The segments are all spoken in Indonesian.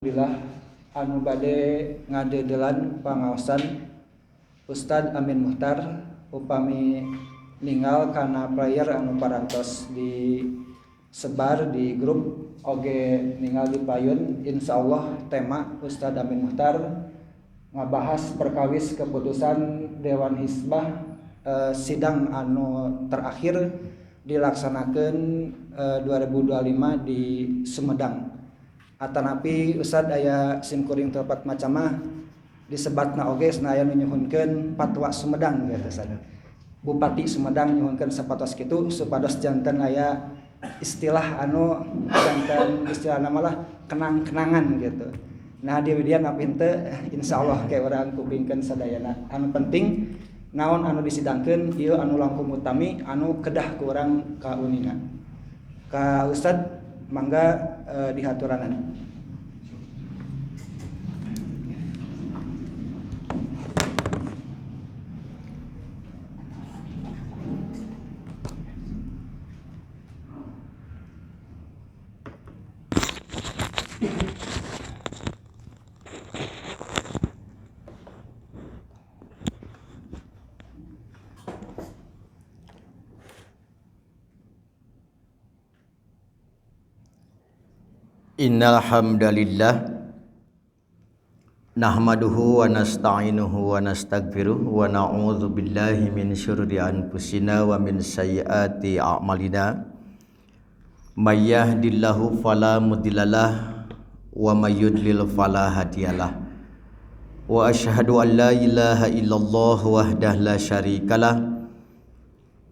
Alhamdulillah anu bade ngadedelan pangaosan Ustad Amin Muhtar upami ninggal kana player anu parantos di sebar di grup oge ninggal di payun. Insyaallah tema Ustad Amin Muhtar ngabahas perkawis keputusan Dewan Hizbah sidang anu terakhir dilaksanakan 2025 di Sumedang. Atanapi Ustad aya simkuring tepat macamah disebatna oge aya nu nyuhunkeun patwa Sumedang gitu sana. Bupati Sumedang nyuhunkeun sapatos kitu supados janten aya istilah anu janten istilahna malah kenang-kenangan gitu. Nah di dieu napi henteu insyaallah ke urang kupingkeun sadayana. Anu penting naon anu disidangkeun ieu anu langkung utami anu kedah ku urang kaunina. Ka Ustad mangga dihaturanan. Innal hamdalillah nahmaduhu wa nasta'inuhu wa nastaghfiruh wa na'udzu billahi min syururi anfusina wa min sayyiati a'malina may yahdihillahu fala mudhillalah wa may yudlil fala hadiyalah wa asyhadu an la ilaha illallah wahdahu la syarikalah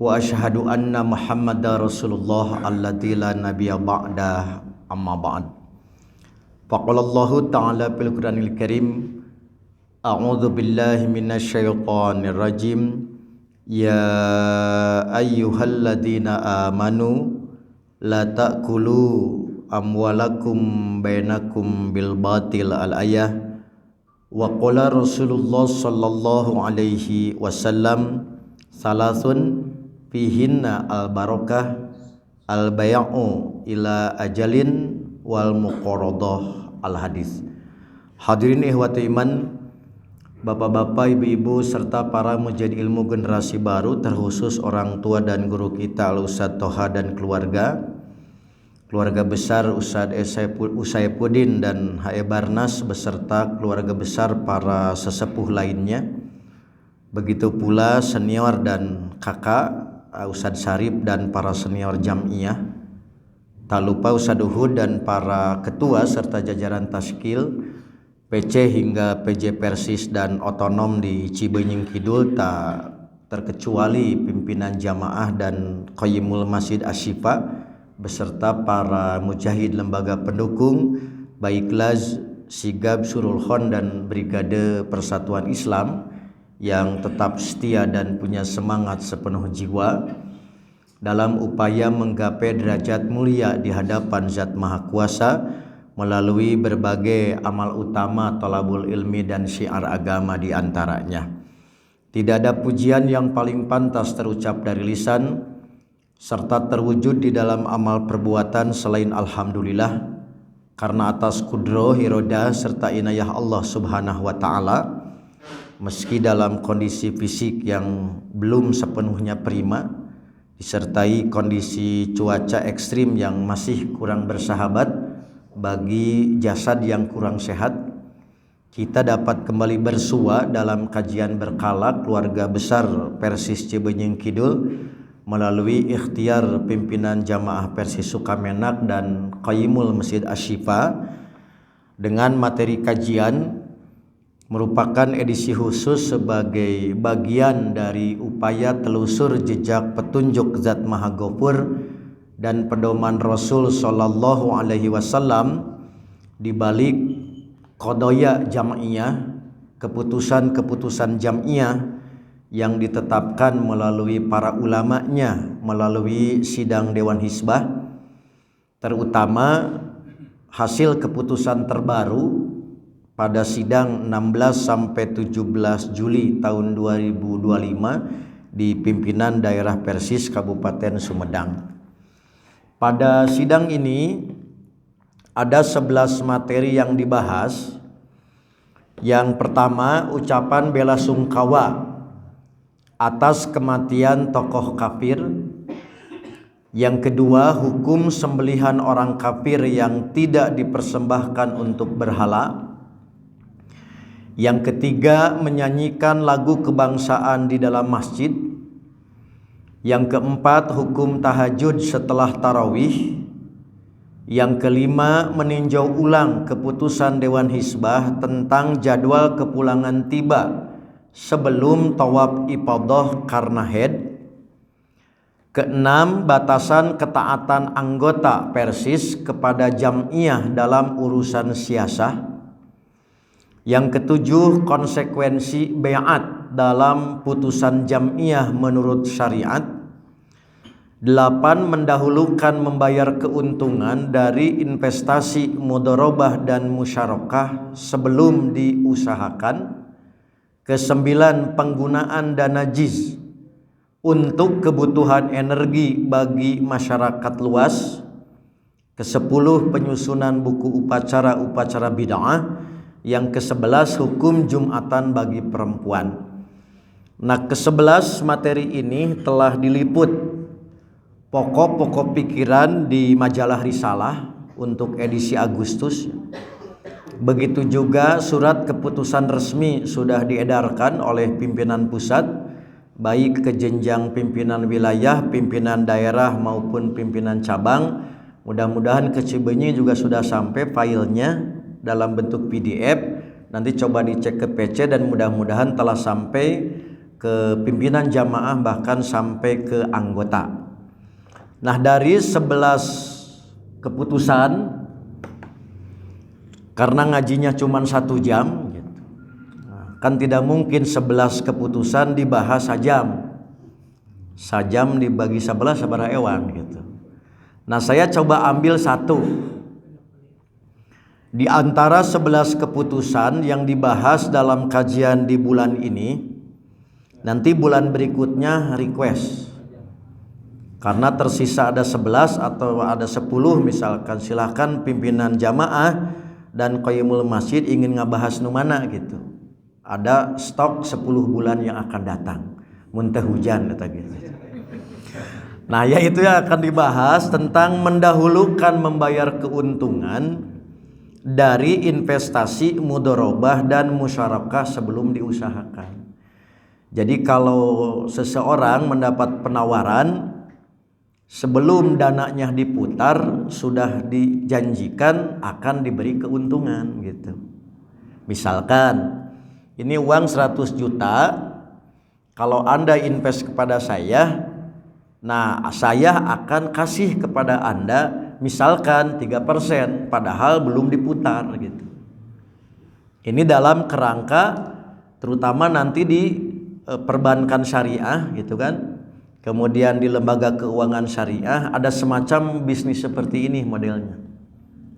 wa asyhadu anna muhammadar rasulullah alladzi la nabiyya ba'da amma ba'd. Faqala Allah ta'ala fil Qur'anil Karim a'udzu billahi minasyaitonir rajim ya ayyuhalladzina amanu la ta'kulu amwalakum bainakum bil batil al ayah wa qala Rasulullah sallallahu alaihi wasallam salasun fihinna al barakah al bay'u ila ajalin wal muqaradah al hadis. Hadirin ikhwati iman, bapak-bapak, ibu-ibu serta para mujahid ilmu generasi baru, terkhusus orang tua dan guru kita Al Ustad Toha dan keluarga besar Ustad Usaipuddin dan H.E. Barnas beserta keluarga besar para sesepuh lainnya. Begitu pula senior dan kakak Ustad Syarif dan para senior jam'iyah. Tak lupa Ustad Uhud dan para ketua serta jajaran Taskil, PC hingga PJ Persis dan otonom di Cibenying Kidul, tak terkecuali pimpinan jamaah dan Qayyimul Masjid Asy-Syifa beserta para mujahid lembaga pendukung Baiklaz, Sigab, Surul Khon dan Brigade Persatuan Islam yang tetap setia dan punya semangat sepenuh jiwa dalam upaya menggapai derajat mulia di hadapan Zat Maha Kuasa melalui berbagai amal utama thalabul ilmi dan syiar agama di antaranya. Tidak ada pujian yang paling pantas terucap dari lisan serta terwujud di dalam amal perbuatan selain alhamdulillah, karena atas kudroh, irodah serta inayah Allah Subhanahu wa taala, meski dalam kondisi fisik yang belum sepenuhnya prima disertai kondisi cuaca ekstrim yang masih kurang bersahabat bagi jasad yang kurang sehat, kita dapat kembali bersua dalam kajian berkala keluarga besar Persis Cibenying Kidul melalui ikhtiar pimpinan jamaah Persis Sukamenak dan Qayyimul Masjid Asy-Syifa dengan materi kajian merupakan edisi khusus sebagai bagian dari upaya telusur jejak petunjuk Zat Maha Ghafur dan pedoman Rasul sallallahu alaihi wasallam di balik qadaya jam'iyah, keputusan-keputusan jam'iyah yang ditetapkan melalui para ulamanya melalui sidang Dewan Hizbah, terutama hasil keputusan terbaru pada sidang 16 sampai 17 Juli tahun 2025 di pimpinan daerah Persis Kabupaten Sumedang. Pada sidang ini ada 11 materi yang dibahas. Yang pertama, ucapan bela sungkawa atas kematian tokoh kafir. Yang kedua, hukum sembelihan orang kafir yang tidak dipersembahkan untuk berhala. Yang ketiga, menyanyikan lagu kebangsaan di dalam masjid. Yang keempat, hukum tahajud setelah tarawih. Yang kelima, meninjau ulang keputusan Dewan Hizbah tentang jadwal kepulangan tiba sebelum tawaf ifadah karena haid. Keenam, batasan ketaatan anggota Persis kepada jam'iyah dalam urusan siasah. Yang ketujuh, konsekuensi bai'at dalam putusan jam'iyah menurut syariat. 8. Mendahulukan membayar keuntungan dari investasi mudharabah dan musyarakah sebelum diusahakan. 9. Penggunaan dana JIZ untuk kebutuhan energi bagi masyarakat luas. 10. Penyusunan buku upacara-upacara bid'ah. Yang 11. Hukum Jumatan bagi perempuan. Nah, ke-11 materi ini telah diliput pokok-pokok pikiran di majalah Risalah untuk edisi Agustus. Begitu juga surat keputusan resmi sudah diedarkan oleh pimpinan pusat, baik ke jenjang pimpinan wilayah, pimpinan daerah maupun pimpinan cabang. Mudah-mudahan ke Cibeunyi juga sudah sampai filenya dalam bentuk PDF. Nanti coba dicek ke PC dan mudah-mudahan telah sampai ke pimpinan jamaah bahkan sampai ke anggota. Nah, dari 11 keputusan, karena ngajinya cuma 1 jam gitu. Kan tidak mungkin 11 keputusan dibahas sajam. Sajam dibagi 11 sabaraha ewan gitu. Nah, saya coba ambil satu di antara 11 keputusan yang dibahas dalam kajian di bulan ini. Nanti bulan berikutnya request. Karena tersisa ada 11 atau ada 10 misalkan, silahkan pimpinan jamaah dan qayyimul masjid ingin ngabahas nu mana gitu. Ada stok 10 bulan yang akan datang. Muntah hujan kata gitu. Nah, yaitu yang akan dibahas tentang mendahulukan membayar keuntungan dari investasi mudharabah dan musyarakah sebelum diusahakan. Jadi kalau seseorang mendapat penawaran, sebelum dananya diputar sudah dijanjikan akan diberi keuntungan gitu. Misalkan ini uang 100 juta, kalau Anda invest kepada saya, nah saya akan kasih kepada Anda misalkan 3%, padahal belum diputar gitu. Ini dalam kerangka terutama nanti di perbankan syariah gitu kan. Kemudian di lembaga keuangan syariah ada semacam bisnis seperti ini modelnya.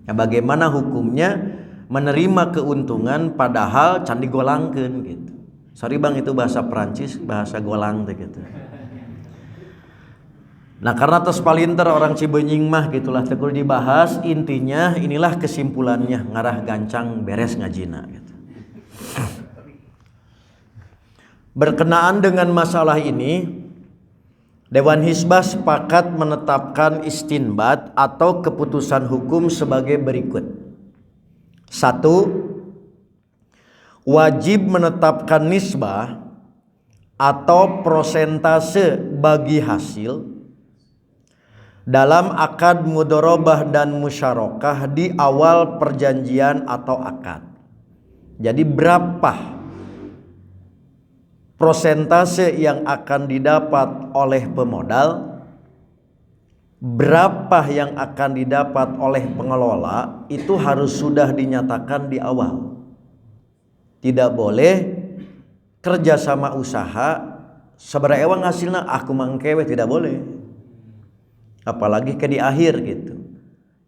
Ya, bagaimana hukumnya menerima keuntungan padahal can digolangkeun gitu. Sorry Bang, itu bahasa Perancis, bahasa golang teh gitu. Nah, karena tos palinter orang Cibeunyi mah gitulah teu kudu dibahas, intinya inilah kesimpulannya, ngarah gancang beres ngajina gitu. Berkenaan dengan masalah ini, Dewan Hizbah sepakat menetapkan istinbat atau keputusan hukum sebagai berikut. 1. Wajib menetapkan nisbah atau prosentase bagi hasil dalam akad mudharabah dan musyarakah di awal perjanjian atau akad. Jadi berapa prosentase yang akan didapat oleh pemodal, berapa yang akan didapat oleh pengelola, itu harus sudah dinyatakan di awal. Tidak boleh kerjasama usaha sabaraha ewang hasilna aku mangkewe, tidak boleh. Apalagi ke di akhir gitu.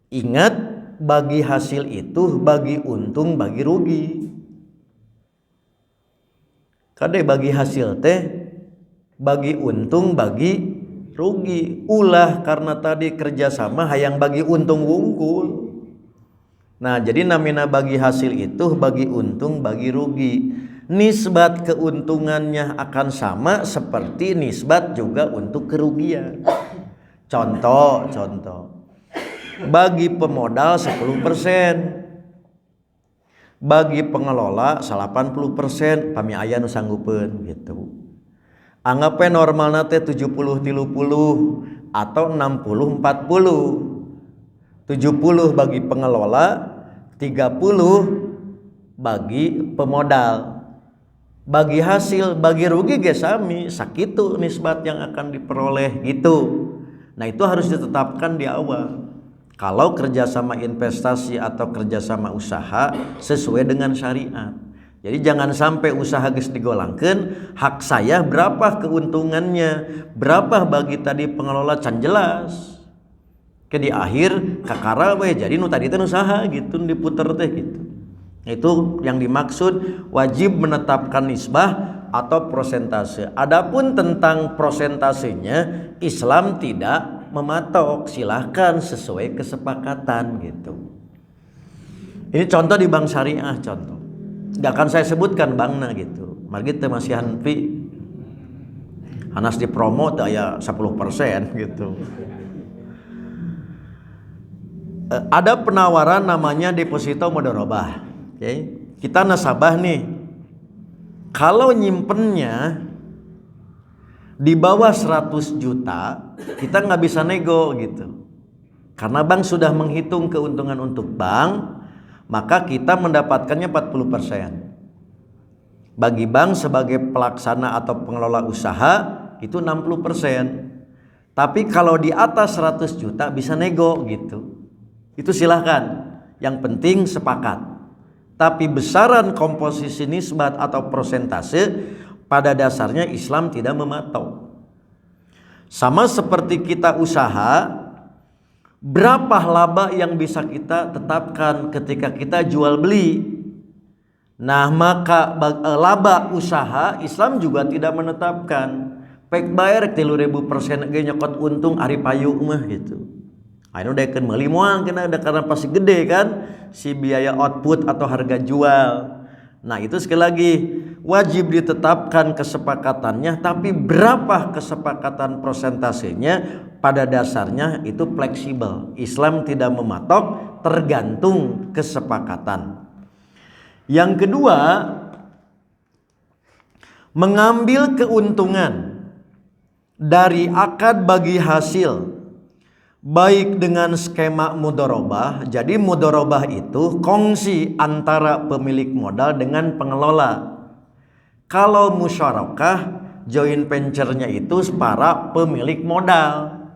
Ingat, bagi hasil itu bagi untung bagi rugi. Kade bagi hasil teh bagi untung bagi rugi. Ulah karena tadi kerjasama hayang bagi untung wungkul. Nah, jadi namina bagi hasil itu bagi untung, bagi rugi. Nisbat keuntungannya akan sama seperti nisbat juga untuk kerugian. Contoh. Bagi pemodal 10%, bagi pengelola 80%, pami aya nu sanggupeun gitu. Anggapnya normalna teh 70-30 atau 60-40. 70 bagi pengelola, 30 bagi pemodal. Bagi hasil, bagi rugi ge sami, sakitu nisbat yang akan diperoleh gitu. Nah, itu harus ditetapkan di awal. Kalau kerjasama investasi atau kerjasama usaha sesuai dengan syariat. Jadi jangan sampai usaha geus digolangkeun, hak saya berapa keuntungannya, berapa bagi tadi pengelola can jelas. Ke di akhir kakara we jadi nu tadi teh usaha gitu diputer teh gitu. Itu yang dimaksud wajib menetapkan nisbah atau prosentase. Adapun tentang prosentasenya Islam tidak mematok, silahkan sesuai kesepakatan gitu. Ini contoh di bank syariah contoh. Gak akan saya sebutkan bankna gitu. Margi teh masih hanpi. Hanas di promo teh aya 10% gitu. Ada penawaran namanya deposito mudharabah. Okay. Kita nasabah nih. Kalau nyimpennya di bawah 100 juta, kita nggak bisa nego gitu. Karena bank sudah menghitung keuntungan untuk bank, maka kita mendapatkannya 40%. Bagi bank sebagai pelaksana atau pengelola usaha itu 60%. Tapi kalau di atas 100 juta bisa nego gitu. Itu silahkan, yang penting sepakat. Tapi besaran komposisi nisbat atau prosentase pada dasarnya Islam tidak mematok. Sama seperti kita usaha, berapa laba yang bisa kita tetapkan ketika kita jual beli. Nah, maka laba usaha Islam juga tidak menetapkan. Pek bayar 3.000% ge nyokot untung ari payu mah gitu. Anu daekeun meuli moal kena karena pasti gede kan si biaya output atau harga jual. Nah, itu sekali lagi wajib ditetapkan kesepakatannya, tapi berapa kesepakatan prosentasenya pada dasarnya itu fleksibel. Islam tidak mematok, tergantung kesepakatan. Yang kedua, mengambil keuntungan dari akad bagi hasil baik dengan skema mudharabah. Jadi mudharabah itu kongsi antara pemilik modal dengan pengelola. Kalau musyarakah, joint venture-nya itu para pemilik modal.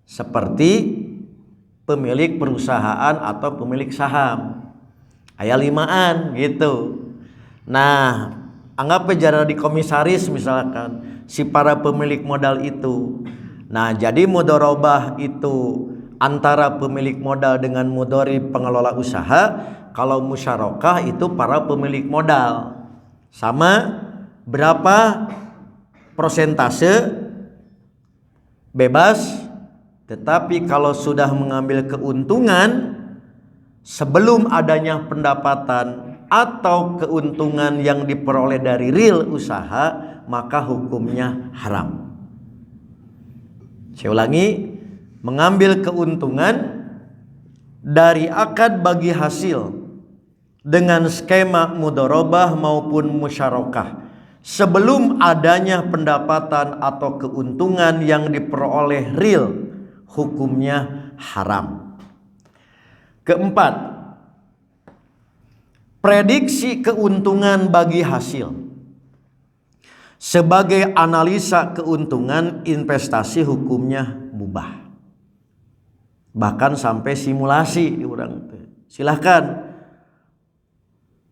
Seperti pemilik perusahaan atau pemilik saham. Aya limaan gitu. Nah, anggap aja di komisaris misalkan si para pemilik modal itu. Nah, jadi mudharabah itu antara pemilik modal dengan mudharib pengelola usaha. Kalau musyarakah itu para pemilik modal. Sama berapa persentase bebas. Tetapi kalau sudah mengambil keuntungan sebelum adanya pendapatan atau keuntungan yang diperoleh dari real usaha, maka hukumnya haram. Saya ulangi, mengambil keuntungan dari akad bagi hasil dengan skema mudharabah maupun musyarakah sebelum adanya pendapatan atau keuntungan yang diperoleh real, hukumnya haram. Keempat, prediksi keuntungan bagi hasil. Sebagai analisa keuntungan investasi hukumnya mubah. Bahkan sampai simulasi diurang. Silahkan.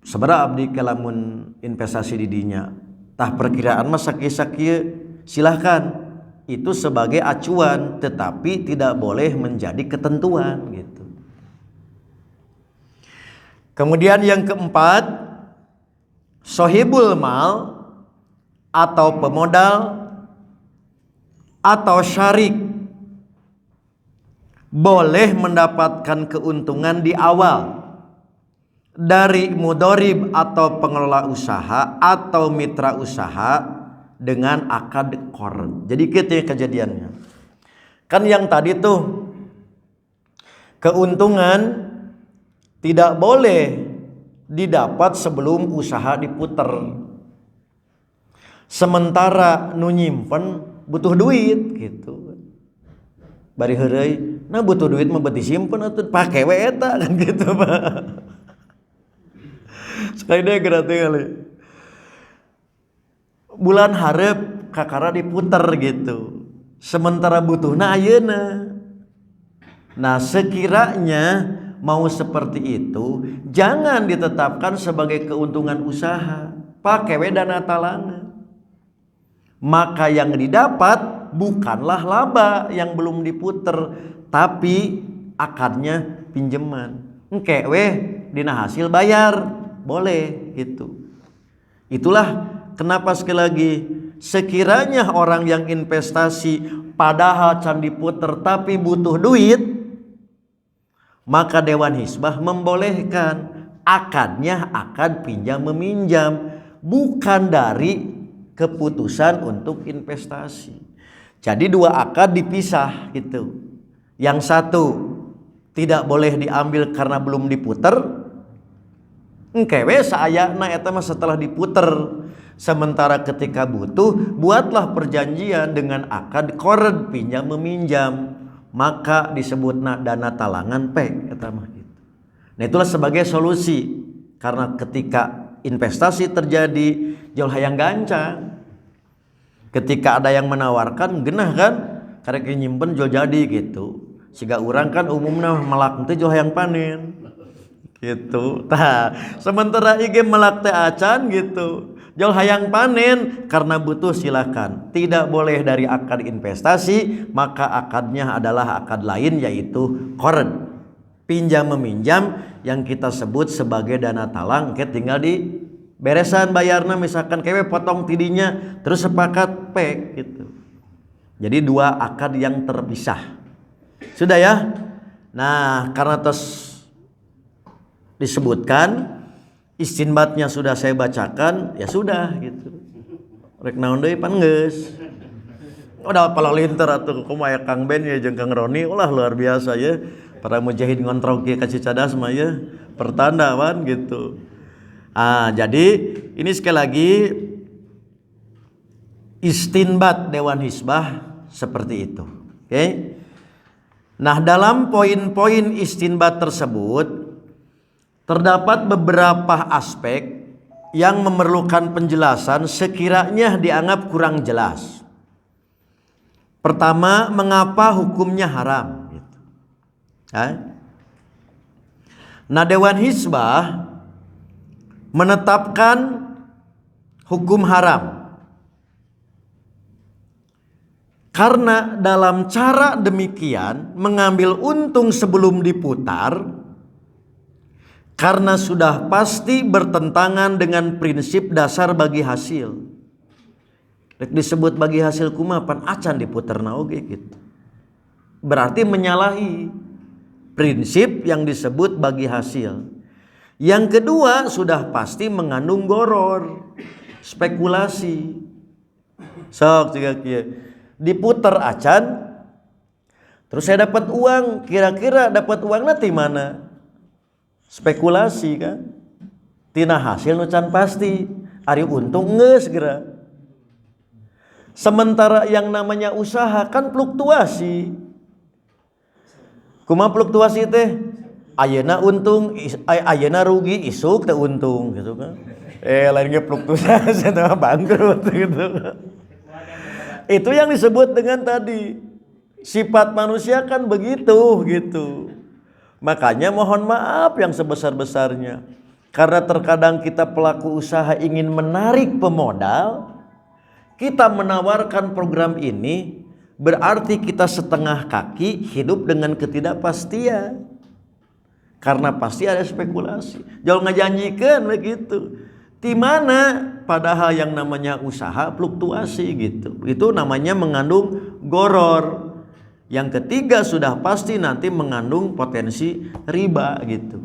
Sabaraha abdi kalamun investasi di dinya. Tah perkiraan mah sakieu-sakieu silahkan. Itu sebagai acuan, tetapi tidak boleh menjadi ketentuan gitu. Kemudian yang keempat, sohibul mal atau pemodal atau syarik boleh mendapatkan keuntungan di awal dari mudorib atau pengelola usaha atau mitra usaha dengan akad qard. Jadi gitu kejadiannya. Kan yang tadi tuh keuntungan tidak boleh didapat sebelum usaha diputer. Sementara nu nyimpen butuh duit gitu. Bari heureuy, nah butuh duit mah beuti simpen atuh pake we eta kan gitu Pak. Sekali deh gratis kali. Bulan hareup kakara diputer gitu. Sementara butuhna ayeuna. Nah, sekiranya mau seperti itu, jangan ditetapkan sebagai keuntungan usaha, pakai we dana talangan. Maka yang didapat bukanlah laba yang belum diputer, tapi akadnya pinjaman. Engke we dina hasil bayar, boleh gitu. Itulah kenapa sekali lagi, sekiranya orang yang investasi padahal can diputer tapi butuh duit, maka Dewan Hizbah membolehkan akadnya akad pinjam meminjam, bukan dari keputusan untuk investasi. Jadi dua akad dipisah gitu. Yang satu tidak boleh diambil karena belum diputer, engkewe saayana eta mah setelah diputer. Sementara ketika butuh, buatlah perjanjian dengan akad qard pinjam meminjam, maka disebut dana talangan pek eta mah gitu. Nah itulah sebagai solusi, karena ketika investasi terjadi jual hayang gancang, ketika ada yang menawarkan genah kan karek nyimpen jual jadi gitu. Siga urang kan umumna melak teh jual hayang panen gitu. Tah sementara IG melak teh acan gitu, jual hayang panen karena butuh silakan. Tidak boleh dari akad investasi, maka akadnya adalah akad lain yaitu qard, pinjam meminjam yang kita sebut sebagai dana talang. Tinggal di beresan bayarna, misalkan kewe potong tidinya terus sepakat pek gitu. Jadi dua akad yang terpisah. Sudah ya. Nah karena disebutkan istinbatnya sudah saya bacakan, ya sudah gitu. Rek naon deui pan geus. Udah pala linter atuh kumaha Kang Ben ya jeung Kang Roni, ulah luar biasa ya. Para mujahid ngontrol kieu ka Cicadas mah ya. Pertanda wan gitu. Jadi ini sekali lagi istinbat Dewan Hizbah seperti itu. Oke. Nah, dalam poin-poin istinbat tersebut terdapat beberapa aspek yang memerlukan penjelasan sekiranya dianggap kurang jelas. Pertama, mengapa hukumnya haram? Nah, Dewan Hizbah menetapkan hukum haram karena dalam cara demikian mengambil untung sebelum diputar, karena sudah pasti bertentangan dengan prinsip dasar bagi hasil. Disebut bagi hasil kumaha pan acan diputerna oge gitu. Berarti menyalahi prinsip yang disebut bagi hasil. Yang kedua, sudah pasti mengandung goror, spekulasi. Sok juga kieu. Diputer acan, terus saya dapat uang, kira-kira dapat uang nanti mana? Spekulasi kan? Tina hasil nu can pasti, ari untung geus geura. Sementara yang namanya usaha kan fluktuasi. Kumaha fluktuasi teh? Ayeuna untung, ayeuna rugi, isuk teh untung gitu kan. Lain ge fluktuasi teh bangkrut gitu. Itu yang disebut dengan tadi sifat manusia kan begitu gitu. Makanya mohon maaf yang sebesar-besarnya, karena terkadang kita pelaku usaha ingin menarik pemodal, kita menawarkan program ini berarti kita setengah kaki hidup dengan ketidakpastian. Karena pasti ada spekulasi. Jangan ngajanjikeun begitu. Di mana padahal yang namanya usaha fluktuasi gitu. Itu namanya mengandung goror. Yang ketiga sudah pasti nanti mengandung potensi riba gitu.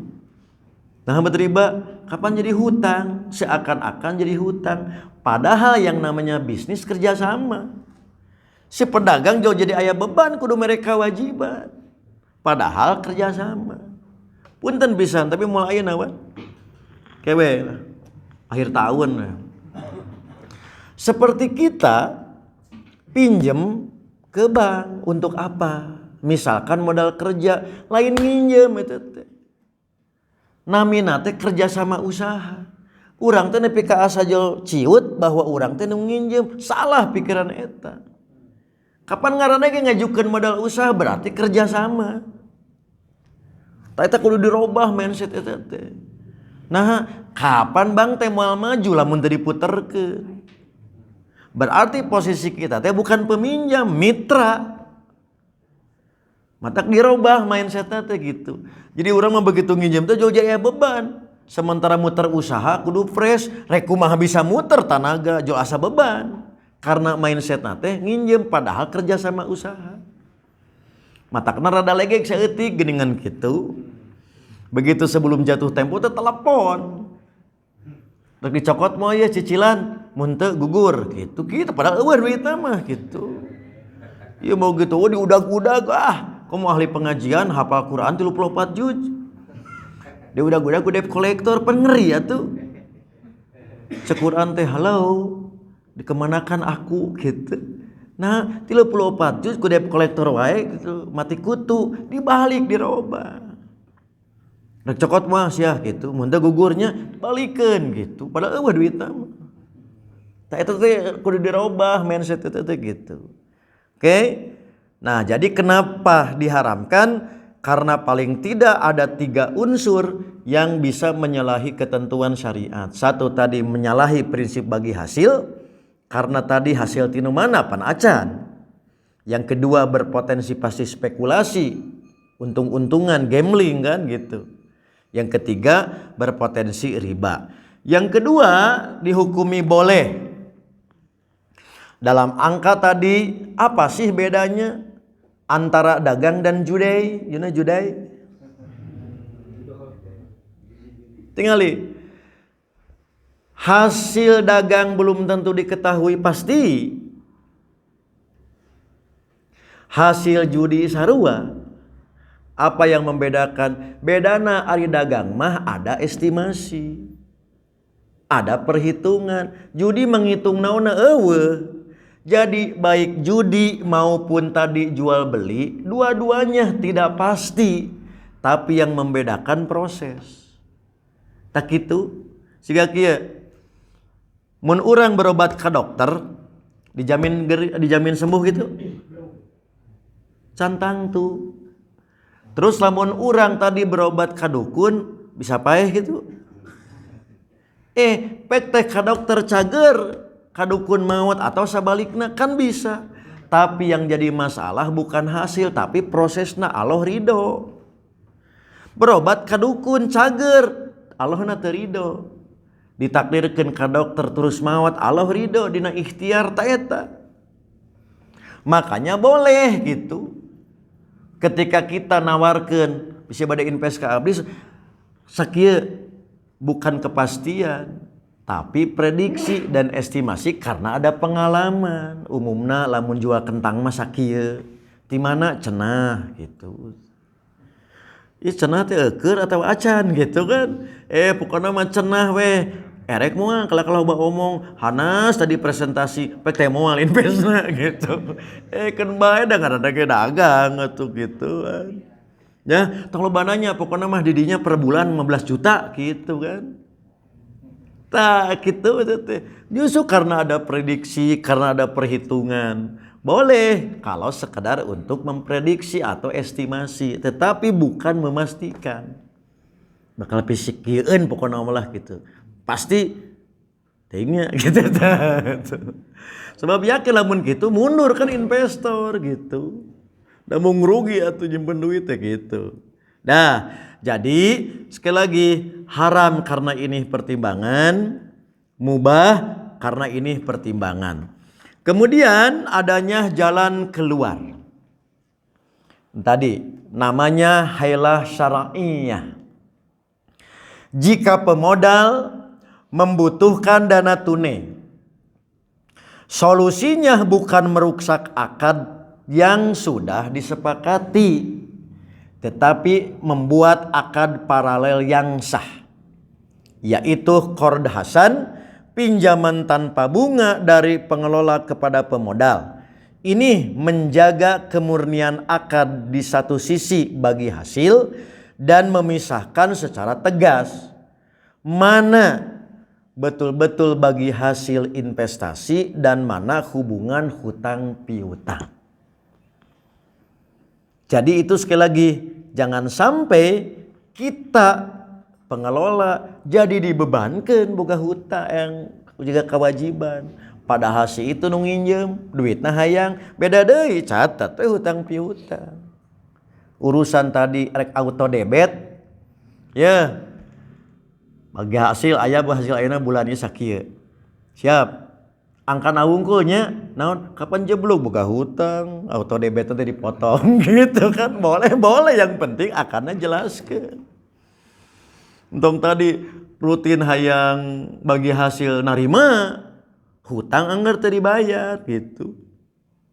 Nah, riba kapan jadi hutang? Seakan-akan jadi hutang. Padahal yang namanya bisnis kerjasama. Si pedagang jauh jadi aya beban kudu mereka wajiban. Padahal kerjasama. Punten pisan tapi mulai nawan. Kewe lah. Akhir tahun lah. Seperti kita pinjem ke bank untuk apa? Misalkan modal kerja, lain nginjem itu teh. Namina teh kerja sama usaha. Urang teh nepi ka asa ciut bahwa urang teh nu nginjem, salah pikiran eta. Kapan ngaranna ge ngajukeun modal usaha berarti kerja sama. Ta eta kudu dirobah mindset eta teh. Nah, kapan bank teh moal maju lamun teu diputerkeun? Berarti posisi kita teh bukan peminjam, mitra. Matak dirobah mindsetnya teh gitu. Jadi orang mah begitu nginjem teh jauh jaya beban. Sementara muter usaha kudu fresh, rek kumaha bisa muter tanaga jauh asa beban. Karena mindsetnya teh nginjem padahal kerja sama usaha. Matakna rada legek saeutik geuningan kitu. Begitu sebelum jatuh tempo teh telepon. Rek dicokot moal ya cicilan, mun teu gugur gitu. Kitu padahal eueuh duitna mah gitu. Ieu mau gitu diudag-udag kamu ahli pengajian hafal Quran 34 juz. Dia udah ku debt collector pengeri atuh. Cek Quran teh halo, dikemanakan aku gitu. Nah, 34 juz ku debt collector wae gitu, mati kutu, dibalik dirobah. Rek cokot mah sia gitu, mun teh gugurnya balikeun gitu. Padahal eueuh duitna mah. Tah eta teh kudu dirobah mindset eta teh gitu. Oke? Nah, jadi kenapa diharamkan? Karena paling tidak ada 3 unsur yang bisa menyalahi ketentuan syariat. Satu tadi menyalahi prinsip bagi hasil, karena tadi hasil tinu mana pan acan. Yang kedua berpotensi pasti spekulasi, untung-untungan, gambling kan gitu. Yang ketiga berpotensi riba. Yang kedua dihukumi boleh. Dalam angka tadi apa sih bedanya antara dagang dan judai? You know judai? Tingali. Hasil dagang belum tentu diketahui pasti. Hasil judi sarua. Apa yang membedakan? Bedana ari dagang mah ada estimasi. Ada perhitungan. Judi menghitung naonna eueuh. Jadi baik judi maupun tadi jual beli, dua-duanya tidak pasti. Tapi yang membedakan proses. Tak itu, siga kieu. Mun urang berobat ke dokter, dijamin sembuh gitu. Cantang tuh. Terus lamun urang tadi berobat ke dukun, bisa paeh gitu. Pek teh ka dokter cager, ka dukun maut atau sabalikna kan bisa. Tapi yang jadi masalah bukan hasil tapi prosesna Allah ridho. Berobat ka dukun cager, Allah na teu ridho. Ditakdirkeun ka dokter terus maut, Allah ridho dina ikhtiar ta eta. Makanya boleh gitu. Ketika kita nawarkeun bisa bade invest ka abdi sakieu bukan kepastian tapi prediksi dan estimasi karena ada pengalaman. Umumna lamun jual kentang mah sakieu di mana cenah gitu. Ih cenah teh eukeur atau acan gitu kan. Pokokna mah cenah weh. Erek moal kalau omong Hanas tadi presentasi pek teh moal investna gitu. Kan bae da ngaranna ge dagang atuh gitu kan. Ya, tong loba nanya pokokna mah didinya per bulan 15 juta gitu kan. Tah gitu teh. Justru karena ada prediksi, karena ada perhitungan. Boleh kalau sekedar untuk memprediksi atau estimasi, tetapi bukan memastikan. Bakal pisikieun pokokna malah gitu. Pasti tingnya gitu. Sebab yakin lamun gitu mundur kan investor gitu. Da mau ngerugi atuh nyimpen duit ya gitu. Nah, jadi sekali lagi haram karena ini pertimbangan, mubah karena ini pertimbangan. Kemudian adanya jalan keluar. Tadi namanya hailah syar'iyah. Jika pemodal membutuhkan dana tunai, solusinya bukan merusak akad yang sudah disepakati, tetapi membuat akad paralel yang sah, yaitu qard hasan, pinjaman tanpa bunga dari pengelola kepada pemodal. Ini menjaga kemurnian akad di satu sisi bagi hasil dan memisahkan secara tegas mana betul-betul bagi hasil investasi dan mana hubungan hutang piutang. Jadi itu sekali lagi, jangan sampai kita pengelola jadi dibebankan boga hutang yang juga kewajiban. Padahal si itu nu nginjem duitna hayang beda deui catat we hutang piutang. Urusan tadi rek auto debit ya. Bagi hasil aya hasil ayeuna bulan ieu sakieu. Siap. Angkana wungkulnya naon kapan jeblok boga hutang auto debit teh dipotong gitu kan. Boleh yang penting akannya jelaskeun. Entong tadi rutin hayang bagi hasil narima hutang anggar teu dibayar gitu.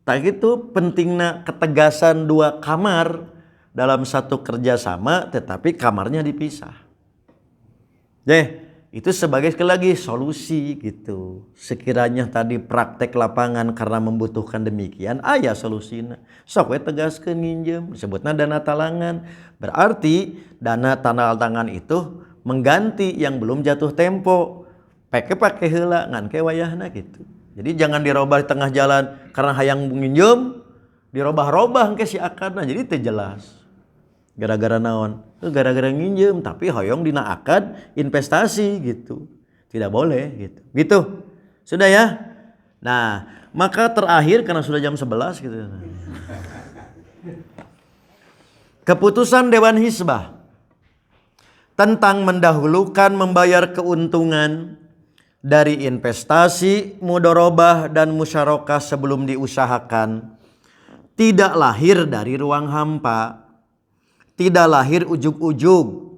Tak gitu pentingna ketegasan dua kamar dalam satu kerjasama tetapi kamarnya dipisah. Itu sebagai sekali lagi solusi gitu. Sekiranya tadi praktek lapangan karena membutuhkan demikian, aya solusina. Sok we tegaskeun nginjem, disebutna dana talangan. Berarti dana talangan itu mengganti yang belum jatuh tempo. Pake heula ngan ke wayahna gitu. Jadi jangan dirobah di tengah jalan karena hayang nginjem, dirobah-robah ke si akadna jadi teu jelas. Gara-gara naon? Gara-gara nginjem tapi hoyong dina akad investasi gitu. Tidak boleh gitu. Gitu. Sudah ya? Nah, maka terakhir karena sudah jam 11 gitu. Keputusan Dewan Hizbah tentang mendahulukan membayar keuntungan dari investasi, mudharabah dan musyarakah sebelum diusahakan tidak lahir dari ruang hampa. Tidak lahir ujug-ujug,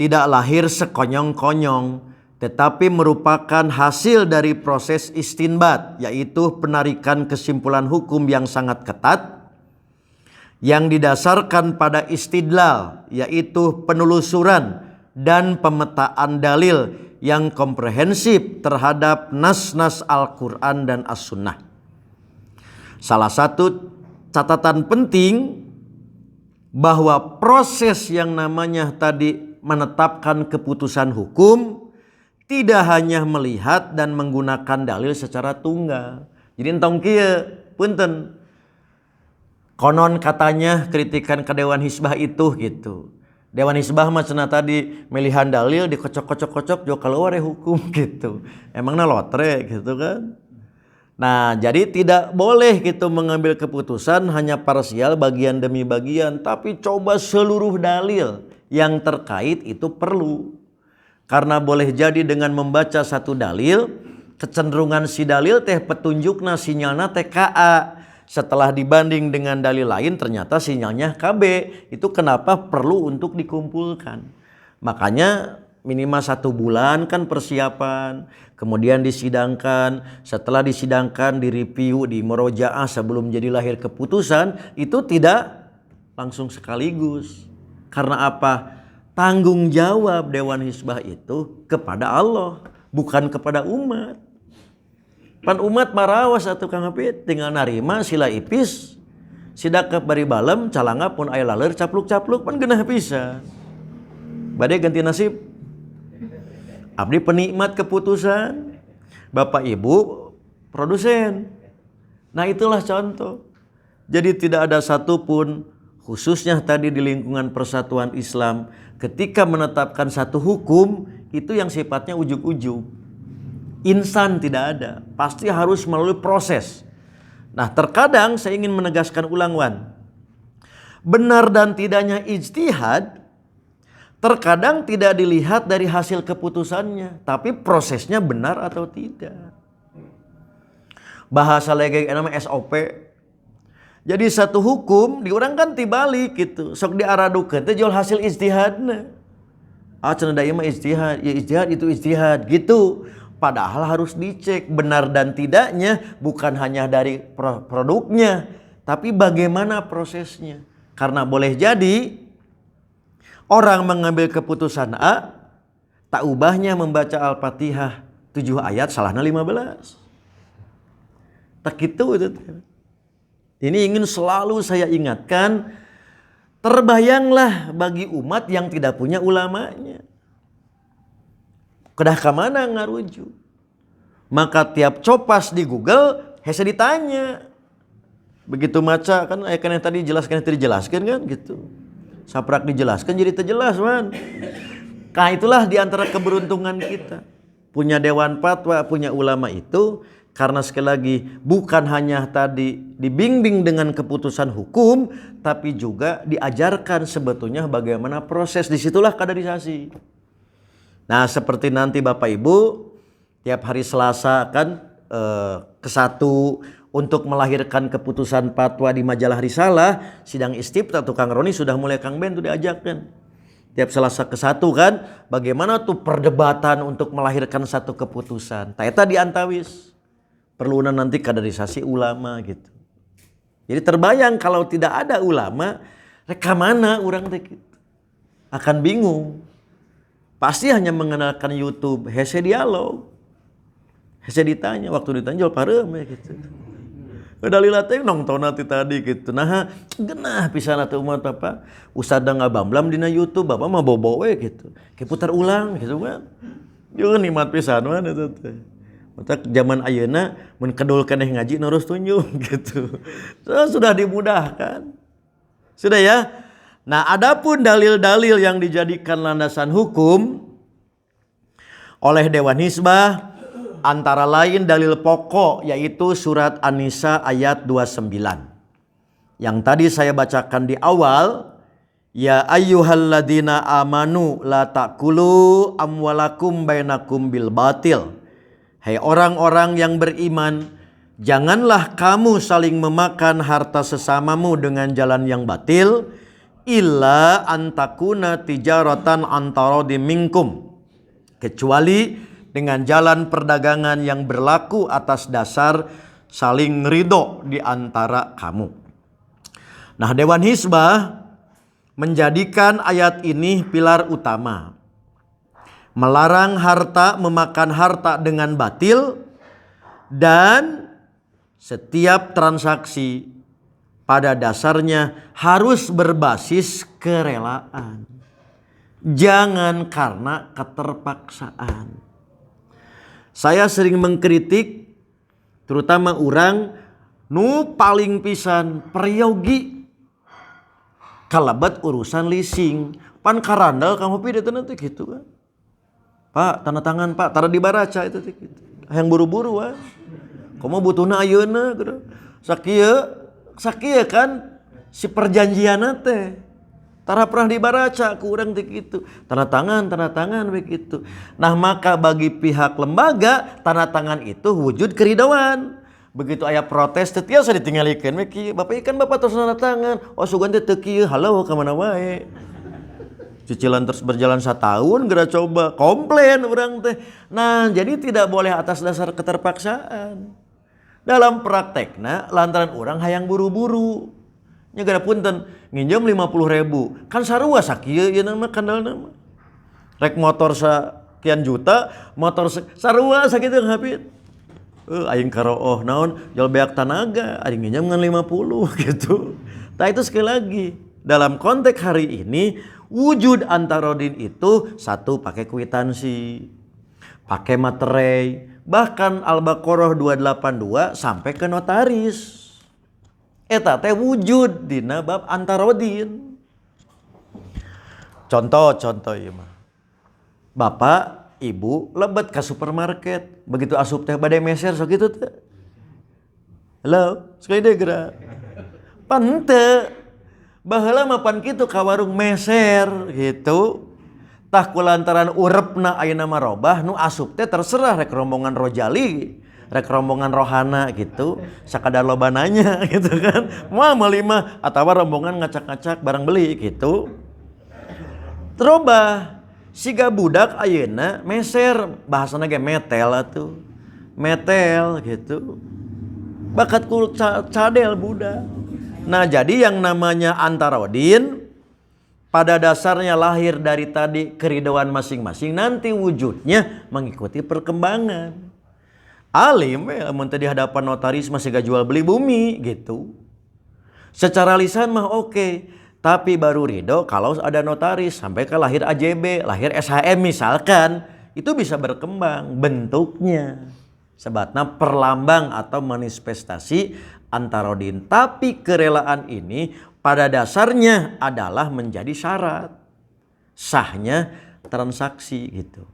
tidak lahir sekonyong-konyong, tetapi merupakan hasil dari proses istinbat, yaitu penarikan kesimpulan hukum yang sangat ketat, yang didasarkan pada istidlal, yaitu penelusuran dan pemetaan dalil yang komprehensif terhadap nas-nas Al-Quran dan As-Sunnah. Salah satu catatan penting bahwa proses yang namanya tadi menetapkan keputusan hukum tidak hanya melihat dan menggunakan dalil secara tunggal. Jadi entong kieu punten. Konon katanya kritikan ke Dewan Hizbah itu gitu. Dewan Hizbah mah cenah tadi milihan dalil dikocok-kocok jo kaluar hukum gitu. Emangna lotre gitu kan. Nah, jadi tidak boleh gitu mengambil keputusan hanya parsial bagian demi bagian, tapi coba seluruh dalil yang terkait itu perlu. Karena boleh jadi dengan membaca satu dalil, kecenderungan si dalil teh petunjukna sinyalna teh KA. Setelah dibanding dengan dalil lain ternyata sinyalnya KB. Itu kenapa perlu untuk dikumpulkan. Makanya minimal 1 bulan kan persiapan, kemudian disidangkan, setelah disidangkan direview, di murojaah sebelum jadi lahir keputusan, itu tidak langsung sekaligus. Karena apa? Tanggung jawab Dewan Hizbah itu kepada Allah, bukan kepada umat. Pan umat marawas atuh Kang Hafid, tinggal narima sila ipis, sidakep bari balem, calanga pun aya laler capluk-capluk pan geunah pisan. Bade ganti nasib. Abdi penikmat keputusan, Bapak Ibu produsen. Nah itulah contoh. Jadi tidak ada satupun khususnya tadi di lingkungan persatuan Islam ketika menetapkan satu hukum itu yang sifatnya ujug-ujug. Insan tidak ada, pasti harus melalui proses. Nah terkadang saya ingin menegaskan ulang Wan. Benar dan tidaknya ijtihad terkadang tidak dilihat dari hasil keputusannya, tapi prosesnya benar atau tidak. Bahasa legeng namanya SOP. Jadi satu hukum diurang kan tibalik gitu. Sok diaradukeun teh jual hasil ijtihadna. cenah da ieu mah ijtihad, ya ijtihad itu ijtihad gitu. Padahal harus dicek benar dan tidaknya bukan hanya dari produknya, tapi bagaimana prosesnya. Karena boleh jadi orang mengambil keputusan A, tak ubahnya membaca Al-Fatihah 7 ayat, salahna 15. Tak gitu itu. Ini ingin selalu saya ingatkan, terbayanglah bagi umat yang tidak punya ulamanya. Kedah ka mana ngaruju? Maka tiap copas di Google, hese ditanya. Begitu maca kan kan yang tadi dijelaskan kan gitu. Saprak dijelaskan jadi terjelas man. Nah itulah diantara keberuntungan kita. Punya dewan fatwa, punya ulama itu. Karena sekali lagi bukan hanya tadi dibimbing dengan keputusan hukum, tapi juga diajarkan sebetulnya bagaimana proses. Disitulah kaderisasi. Nah seperti nanti Bapak Ibu tiap hari Selasa kan kesatu untuk melahirkan keputusan fatwa di majalah Risalah, sidang istiftah tukang Roni sudah mulai Kang Ben tuh diajakkan. Tiap Selasa kesatu kan, bagaimana tuh perdebatan untuk melahirkan satu keputusan. Eta diantawis. Perlu nanti kaderisasi ulama gitu. Jadi terbayang kalau tidak ada ulama, reka mana orang teh gitu. Akan bingung. Pasti hanya mengenalkan YouTube, hese dialog. Hese ditanya, waktu ditanya jawab parem ya gitu. Dalila teh nongton nanti tadi gitu. Nah, genah pisan atuh umat apa? Usada ngabamblam dina YouTube, Bapak mah bobo we gitu. Kayak putar ulang gitu kan. Yo nikmat pisan mah eta teh. Mata zaman ayeuna mun kedul keneh ngaji terus tunjuk gitu. Sudah dimudahkan. Sudah ya? Nah, adapun dalil-dalil yang dijadikan landasan hukum oleh Dewan Hizbah antara lain dalil pokok yaitu surat An-Nisa ayat 29. Yang tadi saya bacakan di awal, ya ayyuhalladzina amanu la ta'kulu amwalakum bainakum bil batil. Hai orang-orang yang beriman, janganlah kamu saling memakan harta sesamamu dengan jalan yang batil, illa antakuna tijaratan antarodi minkum, kecuali dengan jalan perdagangan yang berlaku atas dasar saling ridho di antara kamu. Nah, Dewan Hizbah menjadikan ayat ini pilar utama. Melarang harta, memakan harta dengan batil, dan setiap transaksi pada dasarnya harus berbasis kerelaan. Jangan karena keterpaksaan. Saya sering mengkritik terutama orang nu paling pisan peryogi kalabat urusan leasing. Pan karandal kamu pilih nanti gitu kan. Pak, tanda tangan Pak, tara dibaraca itu gitu. Hayang buru-buru wah. Komo butuhna ayeuna gitu. Sakieu kan si perjanjianna teh. Tara pernah dibaraca ku urang teh kitu. Tanda tangan begitu. Nah, maka bagi pihak lembaga, tanda tangan itu wujud keridhaan. Begitu aya protes teh tiasa ditinggalikeun we kieu. Bapak ikan Bapak terus tanda tangan. Oh sugan teh teu kieu, halo ka mana wae. Cicilan terus berjalan 1 tahun, geura coba komplain orang teh. Nah, jadi tidak boleh atas dasar keterpaksaan. Dalam praktekna lantaran orang hayang buru-buru. Nya gara punten nginjem 50.000. Kan sarua sakieu ieu nama kandalna mah. Rek motor sekian juta, motor sarua sakitu hapit. Aing karooh naon jual beak tanaga, aing nginjem ngan 50 gitu. Tah itu sekali lagi dalam konteks hari ini wujud antarodin itu satu pakai kwitansi, pakai materai, bahkan Al-Baqarah 282 sampai ke notaris. Eta teh wujud dina bab antarodin. Contoh ieu mah. Bapak, Ibu lebet ke supermarket, begitu asup teh bade meser sok kitu teh. Halo, sekali deui geura. Pan teu baheula mah pan kitu ka warung meser gitu. Tah kulantaran urepna ayeuna mah robah nu asup teh terserah rek rombongan Rojali, rek rombongan Rohana gitu. Sakadar lobananya gitu kan. Moal meuli mah atawa rombongan ngacak-ngacak barang beli gitu. Terobah Siga budak ayeuna meser, bahasana ge metel atuh. Metel gitu. Bakat ku cadel budak. Nah, jadi yang namanya Antarodin pada dasarnya lahir dari tadi keridhaan masing-masing, nanti wujudnya mengikuti perkembangan. Alim ya, mun di hadapan notaris masih gak jual beli bumi gitu. Secara lisan mah oke, tapi baru ridho kalau ada notaris sampai ke lahir AJB, lahir SHM misalkan, itu bisa berkembang bentuknya. Sebatna perlambang atau manifestasi Antarodin. Tapi kerelaan ini pada dasarnya adalah menjadi syarat sahnya transaksi gitu.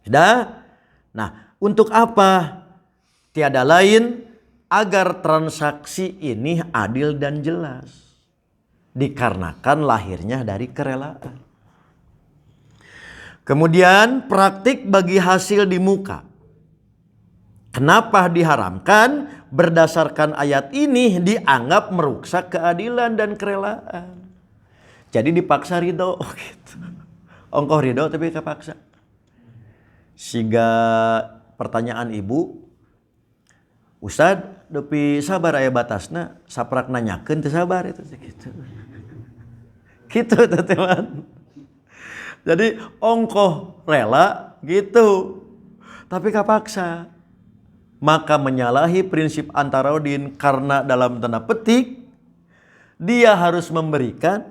Sudah? Nah, untuk apa? Tiada lain agar transaksi ini adil dan jelas. Dikarenakan lahirnya dari kerelaan. Kemudian praktik bagi hasil di muka. Kenapa diharamkan? Berdasarkan ayat ini dianggap merusak keadilan dan kerelaan. Jadi dipaksa ridho gitu. Ongkoh ridho tapi kepaksa. Siga pertanyaan ibu, Ustad, depi sabar aya batasna, saprak nanyakeun teu sabar itu gitu. Gitu teman. Jadi ongkoh rela gitu. Tapi kapaksa. Maka menyalahi prinsip Antarodin karena dalam tanda petik dia harus memberikan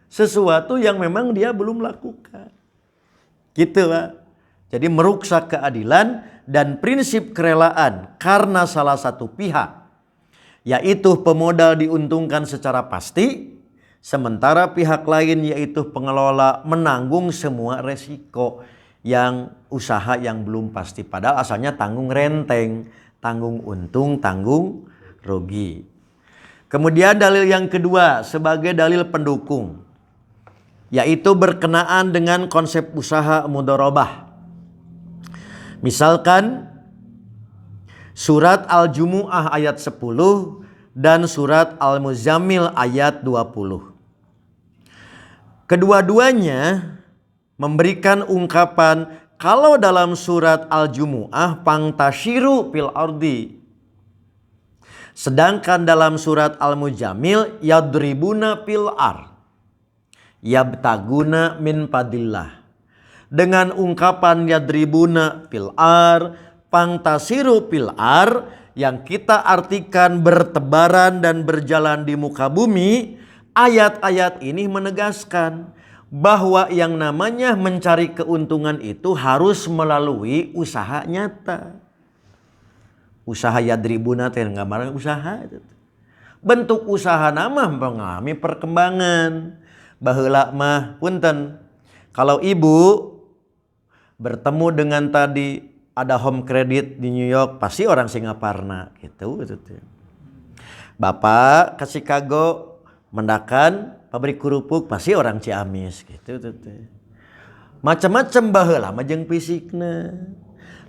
sesuatu yang memang dia belum lakukan. Gitu Pak. Jadi merusak keadilan dan prinsip kerelaan karena salah satu pihak, yaitu pemodal diuntungkan secara pasti, sementara pihak lain yaitu pengelola menanggung semua resiko yang usaha yang belum pasti. Padahal asalnya tanggung renteng, tanggung untung, tanggung rugi. Kemudian dalil yang kedua sebagai dalil pendukung, yaitu berkenaan dengan konsep usaha mudharabah. Misalkan surat Al-Jumu'ah ayat 10 dan surat Al-Muzammil ayat 20. Kedua-duanya memberikan ungkapan kalau dalam surat Al-Jumu'ah pangtashiru fil ardi. Sedangkan dalam surat Al-Mujammil yadribuna fil ar. Yabtaguna min fadillah. Dengan ungkapan yadribuna fil ar, pangtasiru fil ar yang kita artikan bertebaran dan berjalan di muka bumi, ayat-ayat ini menegaskan bahwa yang namanya mencari keuntungan itu harus melalui usaha nyata. Usaha yadribuna teh gambaran usaha itu. Bentuk usaha nama mengalami perkembangan. Baheula mah punten. Kalau ibu bertemu dengan tadi ada home credit di New York, pasti orang Singaparna gitu. Bapak ke Chicago mendakan pabrik kerupuk, pasti orang Ciamis gitu. Macam-macam baheula mah jeung fisikna.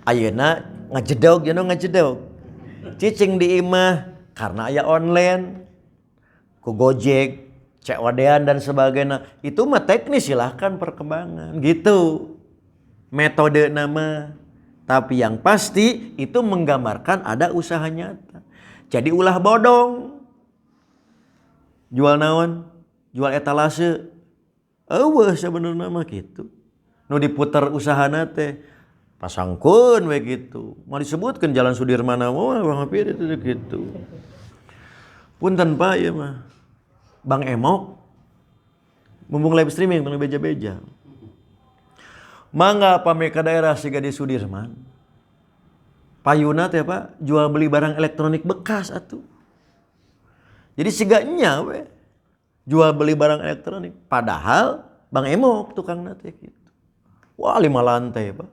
Ayeuna ngajedog cenah ngajedog. Cicing di imah karena aya online ku Gojek, COD-an dan sebagainya. Itu mah teknis, silahkan perkembangan gitu. Metode nama. Tapi yang pasti itu menggambarkan ada usaha nyata. Jadi ulah bodong. Jual naon? Jual etalase. Eueuh sebenarnya mah gitu. Nu diputer usahana teh pasangkeun we gitu. Mau disebutkeun Jalan Sudirman mah hampir itu gitu. Punten Pak ieu mah. Bang Emok mumpung live streaming tong beja-beja. Mangga pame ka daerah siga di Sudirman. Payuna teh Pak jual beli barang elektronik bekas atuh. Jadi siga nya we jual beli barang elektronik. Padahal Bang Emok tukangna teh gitu. Wah 5 lantai Pak.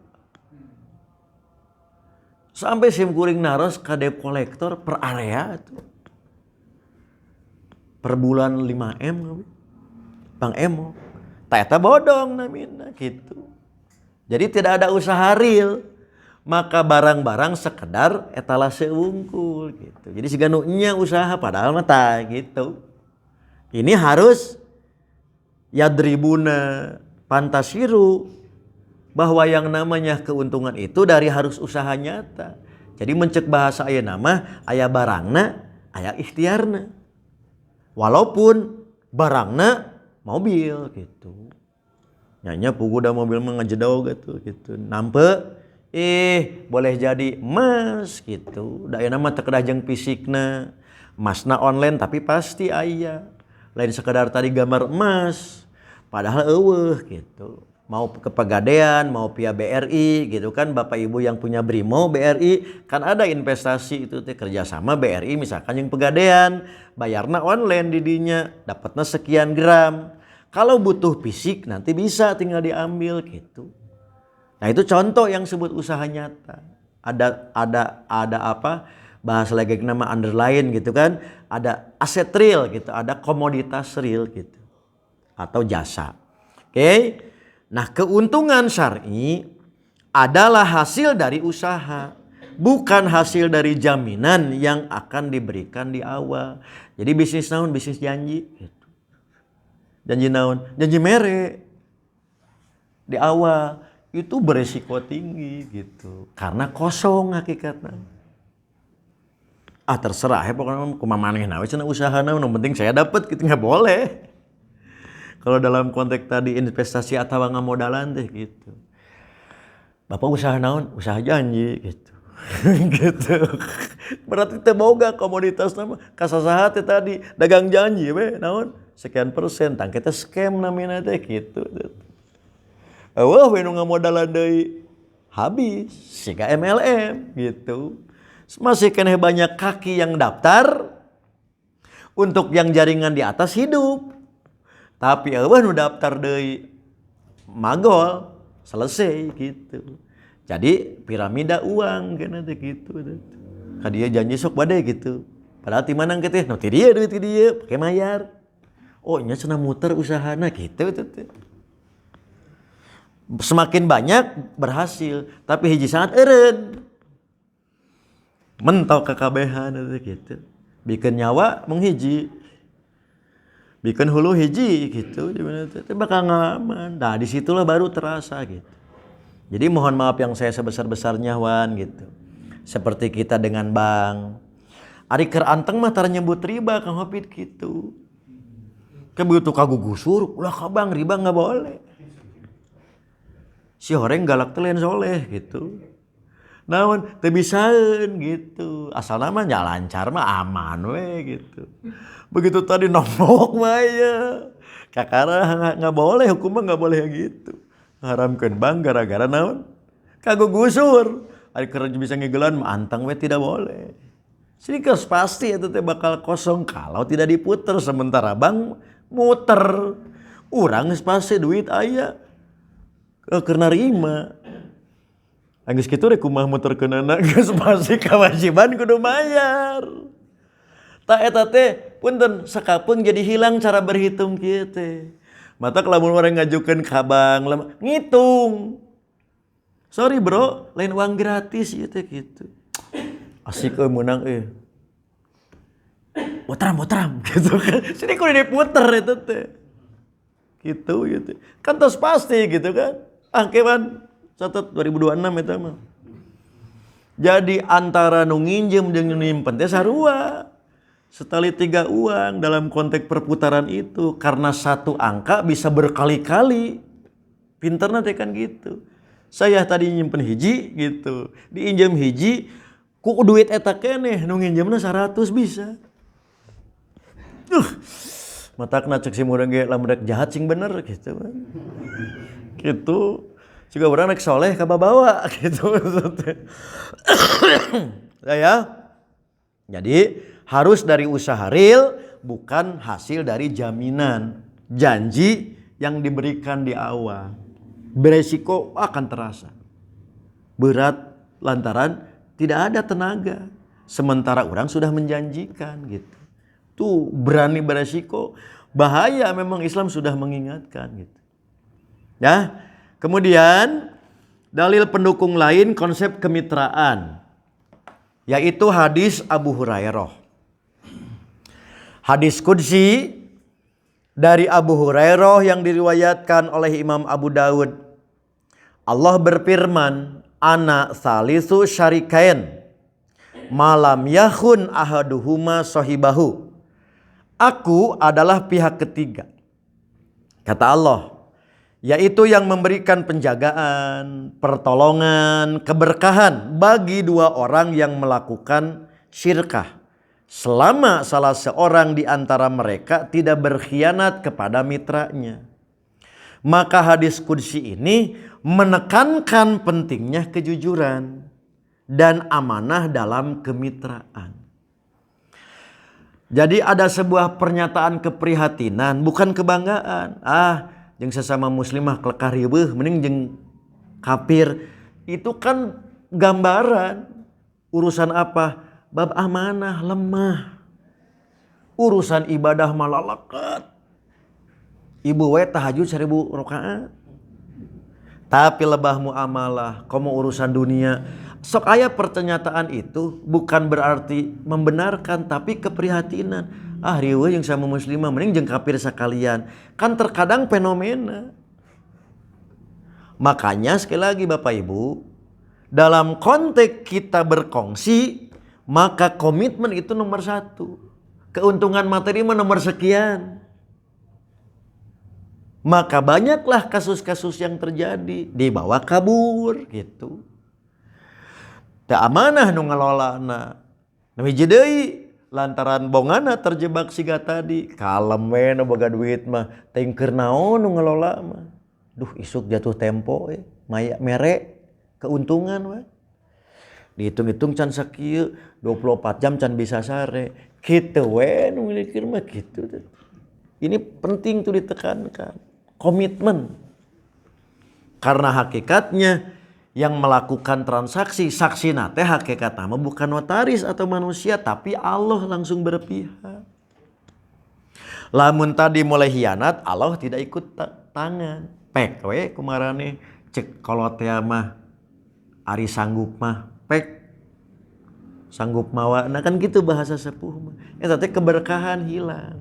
Sampai sim kuring naros ka debt kolektor per area tuh. Per bulan 5M Bang Emok. Eta bodong namina gitu. Jadi tidak ada usaha real. Maka barang-barang sekedar etalase wungkul gitu. Jadi siga nu nya usaha padahal mah tah gitu. Ini harus yadribuna Fantasiru, bahwa yang namanya keuntungan itu dari harus usaha nyata. Jadi mencek bahasa aya nama, aya barangna, aya ikhtiarna. Walaupun barangna mobil gitu. Nyanya pugu da mobil mah ngajedog gitu. Nampe boleh jadi emas gitu. Da aya nama teu kedah jeung fisikna. Emasna online tapi pasti aya. Lain sekedar tadi gambar emas. Padahal eueuh gitu. Mau ke Pegadaian, mau via BRI gitu kan, Bapak Ibu yang punya Brimo BRI kan ada investasi itu teh kerjasama BRI misalkan yang Pegadaian, bayarna online didinya, dapatnya sekian gram. Kalau butuh fisik nanti bisa tinggal diambil gitu. Nah itu contoh yang sebut usaha nyata. Ada apa? Bahasa lagi nama underline gitu kan, ada aset real gitu, ada komoditas real gitu atau jasa. Oke. Nah, keuntungan syar'i adalah hasil dari usaha, bukan hasil dari jaminan yang akan diberikan di awal. Jadi bisnis naon? Bisnis janji gitu. Janji naon? Janji mere. Di awal itu beresiko tinggi gitu. Karena kosong hakikatnya. Terserah ya pokoknya kumaha manehna we cenah usahana, yang penting saya dapat gitu, enggak boleh. Kalau dalam konteks tadi investasi atau ngamodalan teh gitu. Bapak usaha naon? Usaha janji gitu. Gitu. Berarti teh boga komoditas nama kasasaha teh tadi dagang janji we naon? Sekian persen tangke teh scam namina teh gitu. Eueuh we nu ngamodalan deui habis siga MLM gitu. Masih keneh banyak kaki yang daftar untuk yang jaringan di atas hidup. Tapi eueuh nu daftar deui magol selesai gitu. Jadi piramida uang kana teh gitu. Ka dieu janji sok bade gitu. Padahal ti manang teh nu ti dieu duit ti dieu pake mayar. Oh nya cenah muter usahana gitu teh. Semakin banyak berhasil, tapi hiji saat eureun. Mentok kakabehan gitu. Bikin nyawa menghiji. Bikin hulu hiji gitu, itu bakal ngaman. Nah disitulah baru terasa gitu. Jadi mohon maaf yang saya sebesar-besarnya Wan gitu. Seperti kita dengan bank. Ari keur anteng mah tara nyebut riba Kang Hopit gitu. Kebegitu kagugusur, ulah ka bank riba nggak boleh. Si horeng galak teh lain soleh gitu. Naon teu bisaeun gitu. Asal nama nya lancar mah aman we gitu. Begitu tadi nombok mah ya. Kakara nggak boleh, hukumnya nggak boleh gitu. Haramkan bank gara-gara naon? Kagak gusur. Ari kerja bisa ngegelan mah antang we tidak boleh. Sinikas pasti itu teh bakal kosong kalau tidak diputer, sementara bank muter. Urang geus pasti duit aya. Keur narima. Anggeus kitu rek kumaha muterkeunana geus pasti kewajiban kudu bayar. Tak eta teh punten sakapeung jadi hilang cara berhitung kieu teh. Mata lamun orang ngajukeun ka bank ngitung. Sorry bro, lain uang gratis ieu teh kitu. Asik meunang Botram gitu kan. Sini kudu diputer eta teh. Gitu. Kan tos pasti gitu kan. Kewan catat 2026 eta mah. Jadi antara nu nginjem jeung nu nyimpen teh sarua. Setali 3 uang dalam konteks perputaran itu. Karena satu angka bisa berkali-kali. Pinterna teh kan gitu. Saya tadi nyimpen hiji gitu. Diinjem hiji. Ku duit eta keneh. Nu nginjemna 100 bisa. Matakna cek si murang ge lamun rek jahat sing bener gitu. Gitu. Juga urang rek soleh ka babawa gitu. Ya. Jadi harus dari usaha real, bukan hasil dari jaminan, janji yang diberikan di awal. Beresiko akan terasa berat lantaran tidak ada tenaga. Sementara orang sudah menjanjikan gitu. Tuh berani beresiko, bahaya memang Islam sudah mengingatkan gitu. Ya, kemudian dalil pendukung lain konsep kemitraan, yaitu hadis Abu Hurairah. Hadis qudsi Dari Abu Hurairah yang diriwayatkan oleh Imam Abu Daud, Allah berfirman, ana salisu syarikain malam yakhun ahaduhuma sahibahu. Aku adalah pihak ketiga, kata Allah, yaitu yang memberikan penjagaan, pertolongan, keberkahan bagi dua orang yang melakukan syirkah, selama salah seorang di antara mereka tidak berkhianat kepada mitranya. Maka hadis qudsi ini menekankan pentingnya kejujuran dan amanah dalam kemitraan. Jadi ada sebuah pernyataan keprihatinan, bukan kebanggaan. Jeung sesama muslimah kelekar riweuh mending jeung kafir. Itu kan gambaran urusan apa? Bab amanah lemah. Urusan ibadah malah leket. Ibu we tahajud 1000 rakaat. Tapi lebahmu amalah, kamu urusan dunia. Sok aya pernyataan itu bukan berarti membenarkan, tapi keprihatinan. Riweuh yang sama muslimah mending jeung kafir sekalian. Kan terkadang fenomena. Makanya sekali lagi Bapak Ibu, dalam konteks kita berkongsi, maka komitmen itu nomor 1. Keuntungan materi nomor sekian. Maka banyaklah kasus-kasus yang terjadi dibawa kabur gitu. Da amanah nu ngelolana. Nu hiji deui lantaran bongana terjebak siga tadi. Kalem we nu boga duit mah teh keur naon nu ngelola mah. Duh isuk jatuh tempo maya mere keuntungan we. Dihitung-hitung can sakieu 24 jam can bisa sare. Kitu we nu mikir mah kitu. Ini penting tuh ditekankan. Komitmen. Karena hakikatnya yang melakukan transaksi saksi nate hakikat nama bukan notaris atau manusia, tapi Allah langsung berpihak. Lamun tadi mulai hianat, Allah tidak ikut tangan. Pek we kumarane cek kolot ya mah ari sanggup mah pek sanggup mawa. Nah kan gitu bahasa sepuh mah. Tapi keberkahan hilang.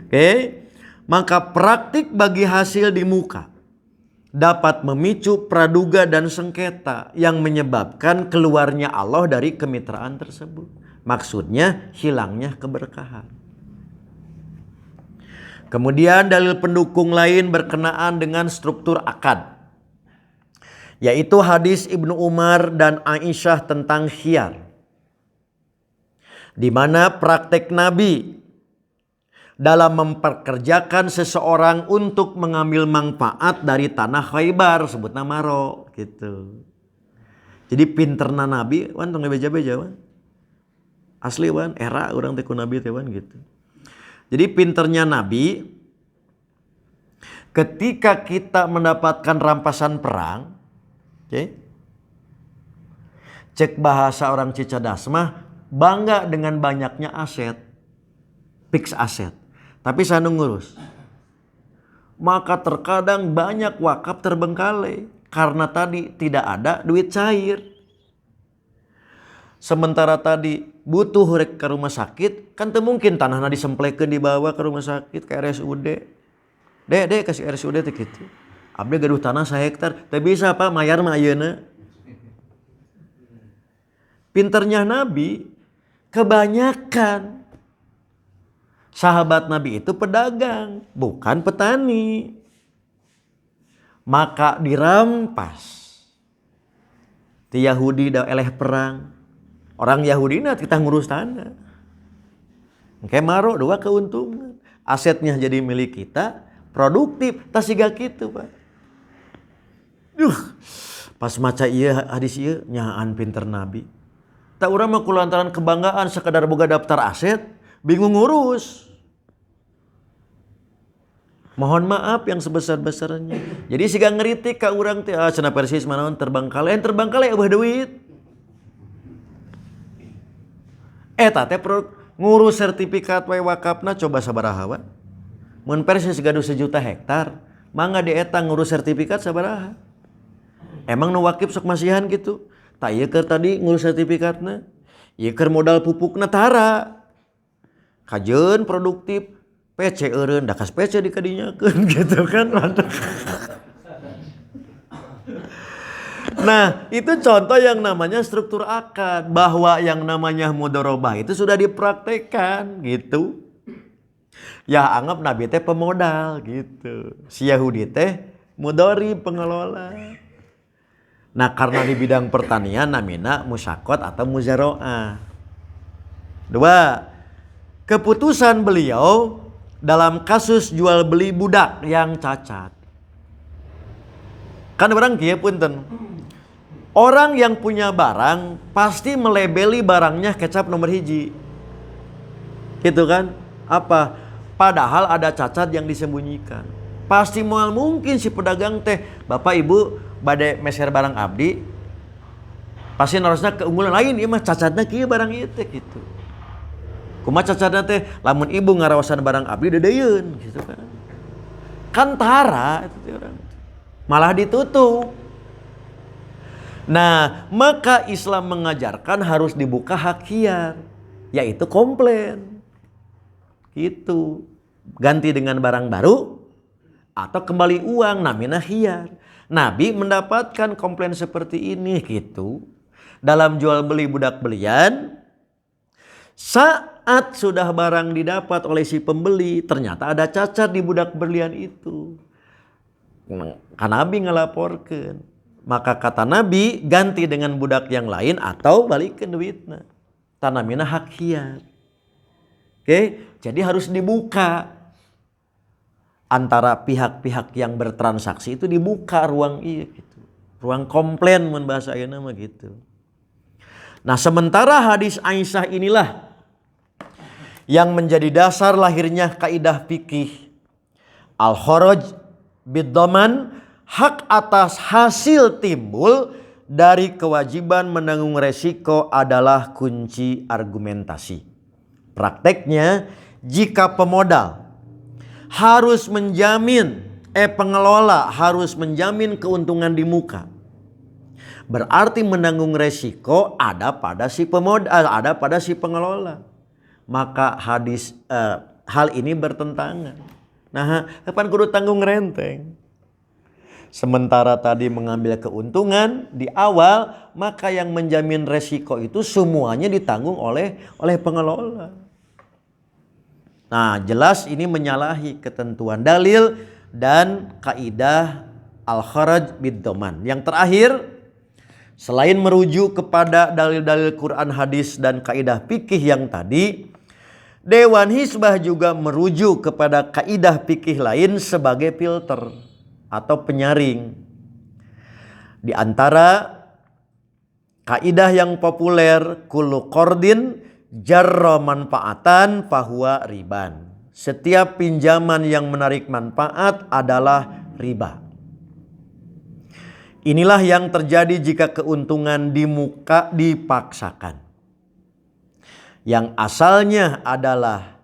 Oke. Maka praktik bagi hasil di muka dapat memicu praduga dan sengketa yang menyebabkan keluarnya Allah dari kemitraan tersebut. Maksudnya hilangnya keberkahan. Kemudian dalil pendukung lain berkenaan dengan struktur akad, yaitu hadis Ibnu Umar dan Aisyah tentang khiyar, di mana praktek Nabi dalam memperkerjakan seseorang untuk mengambil manfaat dari tanah Khaybar, sebut nama ro gitu. Jadi pinterna Nabi wan tong beja-beja wan. Asli wan era urang teh ku Nabi teh wan gitu. Jadi pinternya Nabi ketika kita mendapatkan rampasan perang, okay, cek bahasa orang Cicadas mah bangga dengan banyaknya aset, fix aset. Tapi sanu ngurus. Maka terkadang banyak wakaf terbengkalai karena tadi tidak ada duit cair. Sementara tadi butuh rek ke rumah sakit, kan teu mungkin tanahna disemplekeun dibawa ke rumah sakit ke RSUD. Dek kasih RSUD teh kitu. Abdi gaduh tanah 1 hektar, teu bisa Pak mayar mah ayeuna. Pinternya Nabi kebanyakan sahabat Nabi itu pedagang, bukan petani. Maka dirampas. Ti Yahudi da eleh perang. Orang Yahudi na kita ngurus tanah. Oke maro 2 keuntungan. Asetnya jadi milik kita, produktif, tas siga kitu Pak. Pas maca ieu hadis ieu nyaan pinter Nabi. Tak urang mah kulantaran kebanggaan sekadar boga daftar aset, bingung ngurus. Mohon maaf yang sebesar-besarnya. Jadi siga ngeritik ka urang teh cenah persis manaon terbangkalai eueuh duit. Eta teh ngurus sertifikat we wakafna coba sabaraha wa? Mun persis gaduh 1 juta hektar, mangga di eta ngurus sertifikat sabaraha? Emang nu wakif sok masihan gitu? Tak ieu keur tadi ngurus sertifikatna. Ieu keur modal pupukna tara. Kajeun produktif. PC eureun da kas PC dikadinyakeun gitu kan. Nah, itu contoh yang namanya struktur akad, bahwa yang namanya mudharabah itu sudah dipraktekkan gitu. Ya anggap Nabi teh pemodal gitu. Si Yahudi teh mudhari pengelola. Nah, karena di bidang pertanian namina musyakot atau muzaroah. 2. Keputusan beliau dalam kasus jual beli budak yang cacat. Kan orang kieu punten. Orang yang punya barang pasti melebeli barangnya kecap nomor hiji. Gitu kan? Apa? Padahal ada cacat yang disembunyikan. Pasti moal mungkin si pedagang teh, Bapak Ibu bade meser barang abdi, pasti narosna keunggulan lain, ieu mah cacatna kieu barang ieu teh gitu. Kumaha cacatna teh? Lamun ibu ngaraosan barang abdi dedeyeun gitu kan. Kan tara itu orang. Malah ditutup. Nah, maka Islam mengajarkan harus dibuka hak khiyar, yaitu komplain. Gitu. Ganti dengan barang baru atau kembali uang, namanya khiyar. Nabi mendapatkan komplain seperti ini gitu. Dalam jual beli budak belian, saat sudah barang didapat oleh si pembeli, ternyata ada cacat di budak berlian itu. Kan Nabi ngelaporkan. Maka kata Nabi, ganti dengan budak yang lain atau balikin duitnya. Tanamina hak khiyar. Oke, jadi harus dibuka. Antara pihak-pihak yang bertransaksi itu dibuka ruang gitu. Ruang komplain mun bahasa ayeuna mah gitu. Nah, sementara hadis Aisyah inilah yang menjadi dasar lahirnya kaidah fikih al-kharaj bid-dhaman, hak atas hasil timbul dari kewajiban menanggung resiko adalah kunci argumentasi. Prakteknya, jika pemodal harus menjamin, pengelola harus menjamin keuntungan di muka, berarti menanggung resiko ada pada si pemodal, ada pada si pengelola. Maka hal ini bertentangan. Nah, kapan kudu tanggung renteng? Sementara tadi mengambil keuntungan di awal, maka yang menjamin resiko itu semuanya ditanggung oleh pengelola. Nah, jelas ini menyalahi ketentuan dalil dan kaidah al-kharaj bid-dhaman. Yang terakhir, selain merujuk kepada dalil-dalil Quran, hadis dan kaidah fikih yang tadi, Dewan Hizbah juga merujuk kepada kaidah fikih lain sebagai filter atau penyaring. Di antara kaidah yang populer, kullu qardin jarra manfaatan fahuwa riban. Setiap pinjaman yang menarik manfaat adalah riba. Inilah yang terjadi jika keuntungan di muka dipaksakan. Yang asalnya adalah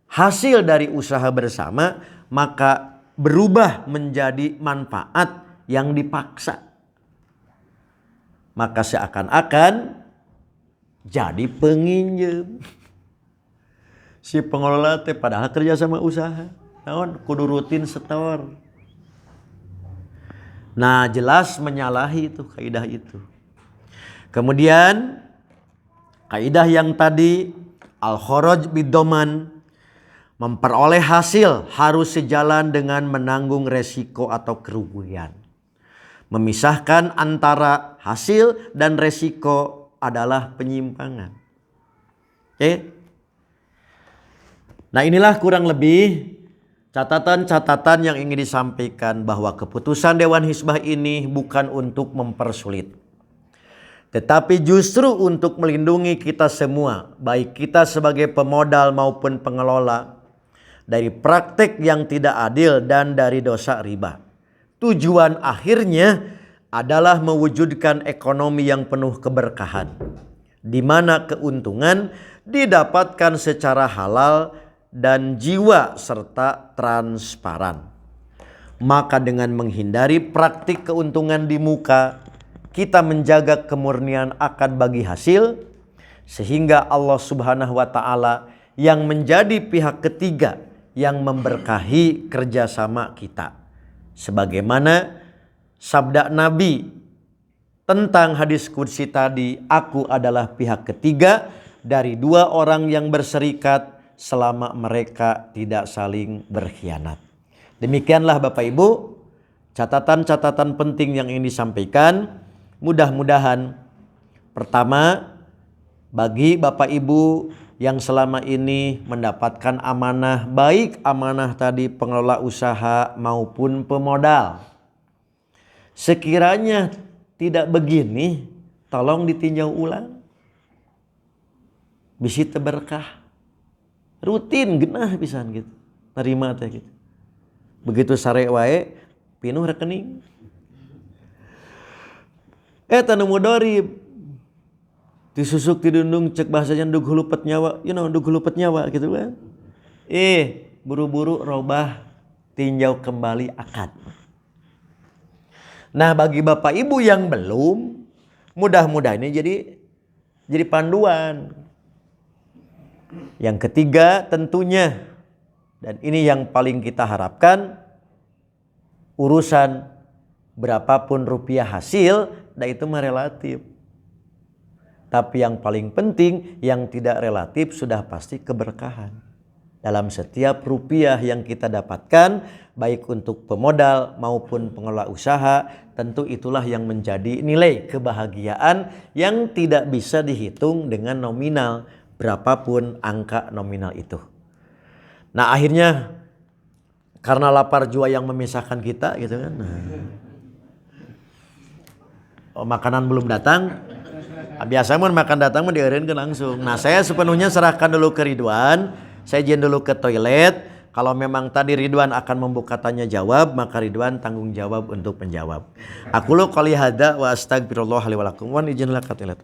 hasil dari usaha bersama, maka berubah menjadi manfaat yang dipaksa. Maka seakan-akan jadi penginjem. Si pengelola teh padahal kerja sama usaha, naon kudu rutin setor. Nah, jelas menyalahi itu kaidah itu. Kemudian kaidah yang tadi al-kharaj bid-dhaman, memperoleh hasil harus sejalan dengan menanggung resiko atau kerugian. Memisahkan antara hasil dan resiko adalah penyimpangan. Oke? Nah, inilah kurang lebih catatan-catatan yang ingin disampaikan, bahwa keputusan Dewan Hizbah ini bukan untuk mempersulit, tetapi justru untuk melindungi kita semua, baik kita sebagai pemodal maupun pengelola, dari praktek yang tidak adil dan dari dosa riba. Tujuan akhirnya adalah mewujudkan ekonomi yang penuh keberkahan, di mana keuntungan didapatkan secara halal dan jiwa serta transparan. Maka dengan menghindari praktik keuntungan di muka, kita menjaga kemurnian akad bagi hasil, sehingga Allah Subhanahu wa Ta'ala yang menjadi pihak ketiga yang memberkahi kerjasama kita. Sebagaimana sabda Nabi tentang hadis qudsi tadi, aku adalah pihak ketiga dari dua orang yang berserikat selama mereka tidak saling berkhianat. Demikianlah Bapak Ibu, catatan-catatan penting yang ingin disampaikan. Mudah-mudahan pertama, bagi Bapak Ibu yang selama ini mendapatkan amanah, baik amanah tadi pengelola usaha maupun pemodal, sekiranya tidak begini, tolong ditinjau ulang. Bisi teu berkah. Rutin genah pisan gitu. Nerima teh gitu. Begitu sare wae pinuh rekening. Eta nu mudorib. Disusuk tidundung cek bahasanya dug hulupet nyawa. Dug hulupet nyawa gitu kan. Buru-buru robah tinjau kembali akad. Nah, bagi Bapak Ibu yang belum, mudah-mudahan ini jadi panduan. Yang ketiga tentunya, dan ini yang paling kita harapkan, urusan berapapun rupiah hasil, nah itu mah relatif. Tapi yang paling penting, yang tidak relatif sudah pasti keberkahan. Dalam setiap rupiah yang kita dapatkan, baik untuk pemodal maupun pengelola usaha, tentu itulah yang menjadi nilai kebahagiaan yang tidak bisa dihitung dengan nominal, berapapun angka nominal itu. Nah akhirnya karena lapar jua yang memisahkan kita gitu kan. Makanan belum datang. Biasa mun makan datang mah dieureunkeun langsung. Nah saya sepenuhnya serahkan dulu ke Ridwan. Saya izin dulu ke toilet. Kalau memang tadi Ridwan akan membuka tanya jawab, maka Ridwan tanggung jawab untuk menjawab. Aku lu qouli hada wa astagfirullah li wa lakum. Wan izinlah ke toilet.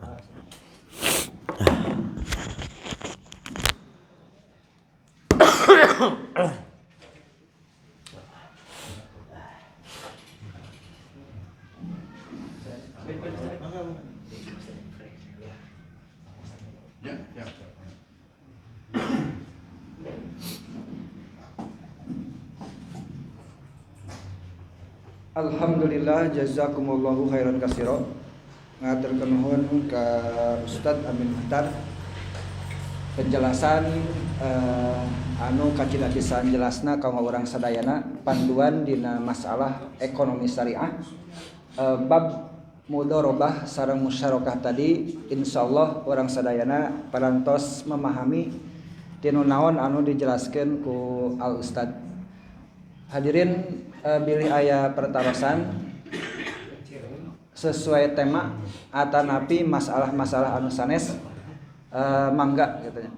Alhamdulillah, jazakumullahu khairan katsira. Ngaturkeun nuhun ka Ustadz Amin Muhtar penjelasan anu kacina pisan jelasna kanggo urang sadayana panduan dina masalah ekonomi syariah. Bab mudharabah sareng musyarakah tadi insyaallah urang sadayana parantos memahami tinu naon anu dijelaskeun ku Al Ustad. Hadirin, bilih aya pertarosan sesuai tema atanapi masalah-masalah anu sanes, mangga katanya.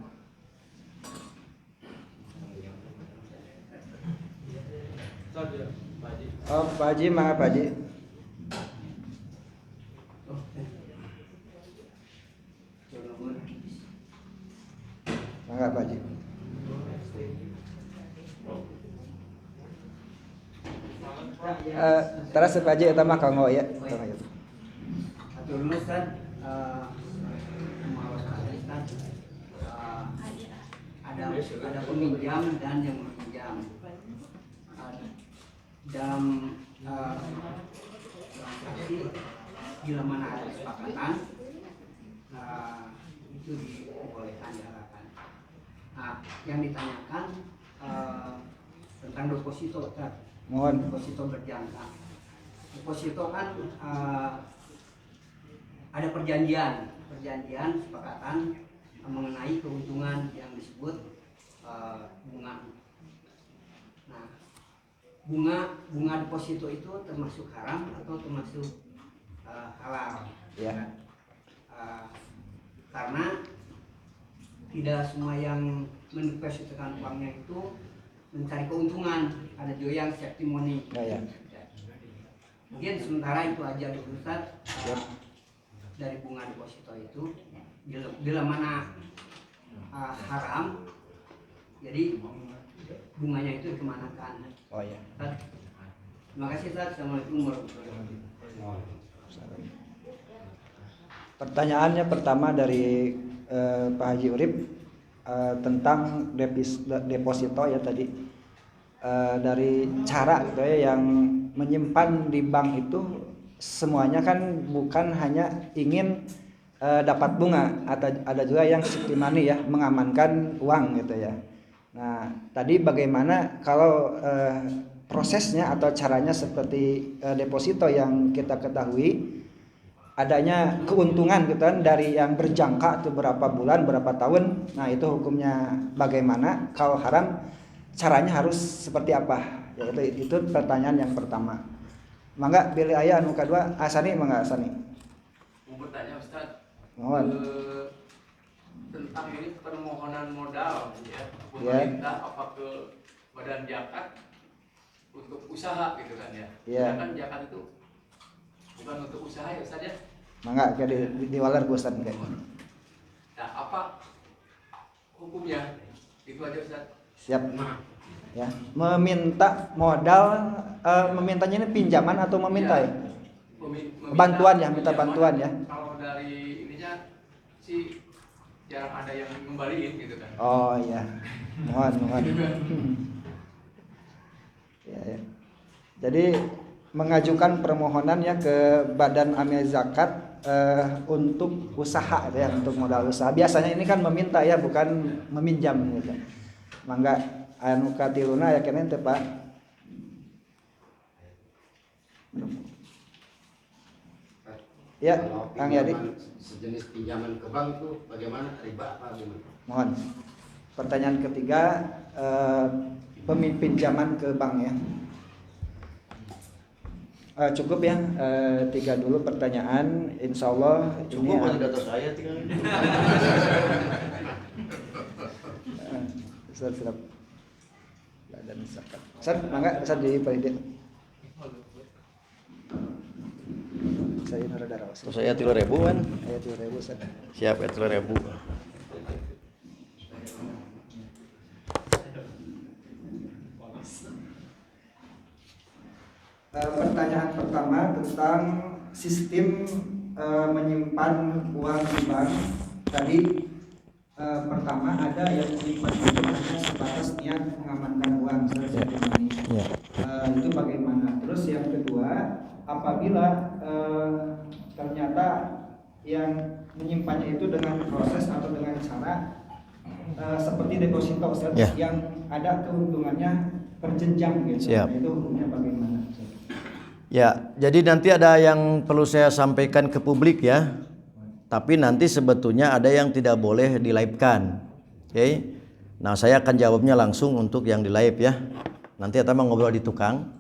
Oh, Pak Haji, mangga Pak Haji. Mangga Pak Haji. Terus Pak Haji eta mah kanggo ya. Atur Ustaz, ada peminjam dan yang meminjam. Dalam transaksi bila mana ada kesepakatan, itu dibolehkan diarahkan. Nah, yang ditanyakan tentang deposito, Ustaz. Mohon. Deposito berjangka. Deposito kan ada perjanjian kesepakatan mengenai keuntungan yang disebut bunga. Nah, bunga deposito itu termasuk haram atau termasuk halal? Ya. Karena tidak semua yang mendepositokan uangnya itu mencari keuntungan, ada juga yang safety money. Ya. Mungkin sementara itu aja dulu Ustaz. Dari bunga deposito itu bila mana haram, jadi bunganya itu dikemanakan. Oh ya. Terima kasih Ustaz. Assalamualaikum warahmatullahi wabarakatuh. Pertanyaannya pertama dari Pak Haji Urip, tentang deposito ya tadi, dari cara gitu ya yang menyimpan di bank itu semuanya kan bukan hanya ingin dapat bunga, ada juga yang safety money ya, mengamankan uang gitu ya. Nah tadi bagaimana kalau prosesnya atau caranya seperti deposito yang kita ketahui adanya keuntungan gitu kan dari yang berjangka tuh berapa bulan berapa tahun. Nah itu hukumnya bagaimana, kalau haram caranya harus seperti apa ya, itu pertanyaan yang pertama. Mangga pilih ayah anu kedua Asani, mangga Asani. Mau bertanya Ustaz, Mohon. tentang ini permohonan modal ya, Ya. pemerintah apa ke badan zakat untuk usaha gitu kan ya. Ya. Sedangkan zakat itu bukan untuk usaha ya Ustaz ya. Mangga ke diwaler ku Ustaz kayak. Nah, apa hukumnya? Itu aja Ustaz. Siap. Ya, meminta modal, memintanya ini pinjaman atau meminta ya? Meminta Bantuan ya, minta pinjaman. bantuan ya. Kalau dari ininya sih jarang ada yang ngembaliin gitu kan. Oh iya. Mohon. Ya. Jadi mengajukan permohonan ya ke Badan Amil Zakat untuk usaha ya, untuk modal usaha. Biasanya ini kan meminta ya, bukan meminjam gitu. Mangga anu katiluna ya kene teh Pak. Ya, Kalau Kang Yadi. pinjaman sejenis pinjaman ke bank itu bagaimana, riba apa gimana? Mohon. Pertanyaan ketiga, pinjaman ke bank ya. Cukup ya, 3 dulu pertanyaan. Insya Allah Cukup ada data saya tinggal. Siap. Badan zakat. Ustaz, mangga Ustaz di Pak. Saya rada rawas. Terus saya 3.000 kan. Ayat 2000 Ustaz. Siap ya 3.000. Pertanyaan pertama tentang sistem menyimpan uang di bank. Tadi pertama ada yang menyimpan itu hanya sebatas niat mengamankan uang seperti ini. Itu bagaimana? Terus yang kedua, apabila ternyata yang menyimpannya itu dengan proses atau dengan cara seperti deposito yang ada keuntungannya berjenjang gitu. Siap. Itu hukumnya bagaimana? Ya, jadi nanti ada yang perlu saya sampaikan ke publik ya. Tapi nanti sebetulnya ada yang tidak boleh di-live-kan. Oke. Nah, saya akan jawabnya langsung untuk yang di-live ya. Nanti kita mau ngobrol di tukang.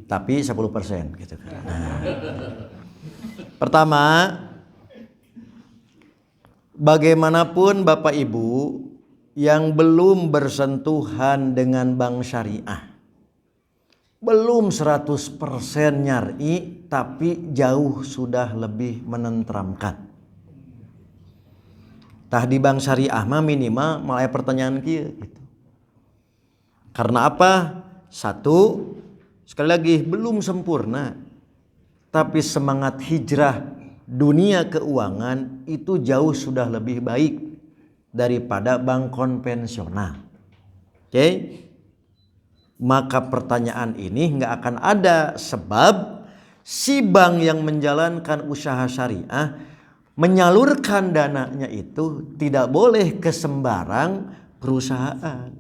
Tapi 10% gitu kan. Nah. Pertama, bagaimanapun Bapak Ibu yang belum bersentuhan dengan bank syariah, belum 100% nyari, tapi jauh sudah lebih menenteramkan. Tah di bank syariah mah minimal mulai pertanyaan kieu gitu. Karena apa? Satu, sekali lagi belum sempurna. Tapi semangat hijrah dunia keuangan itu jauh sudah lebih baik daripada bank konvensional. Oke? Maka pertanyaan ini nggak akan ada, sebab si bank yang menjalankan usaha syariah menyalurkan dananya itu tidak boleh ke sembarang perusahaan.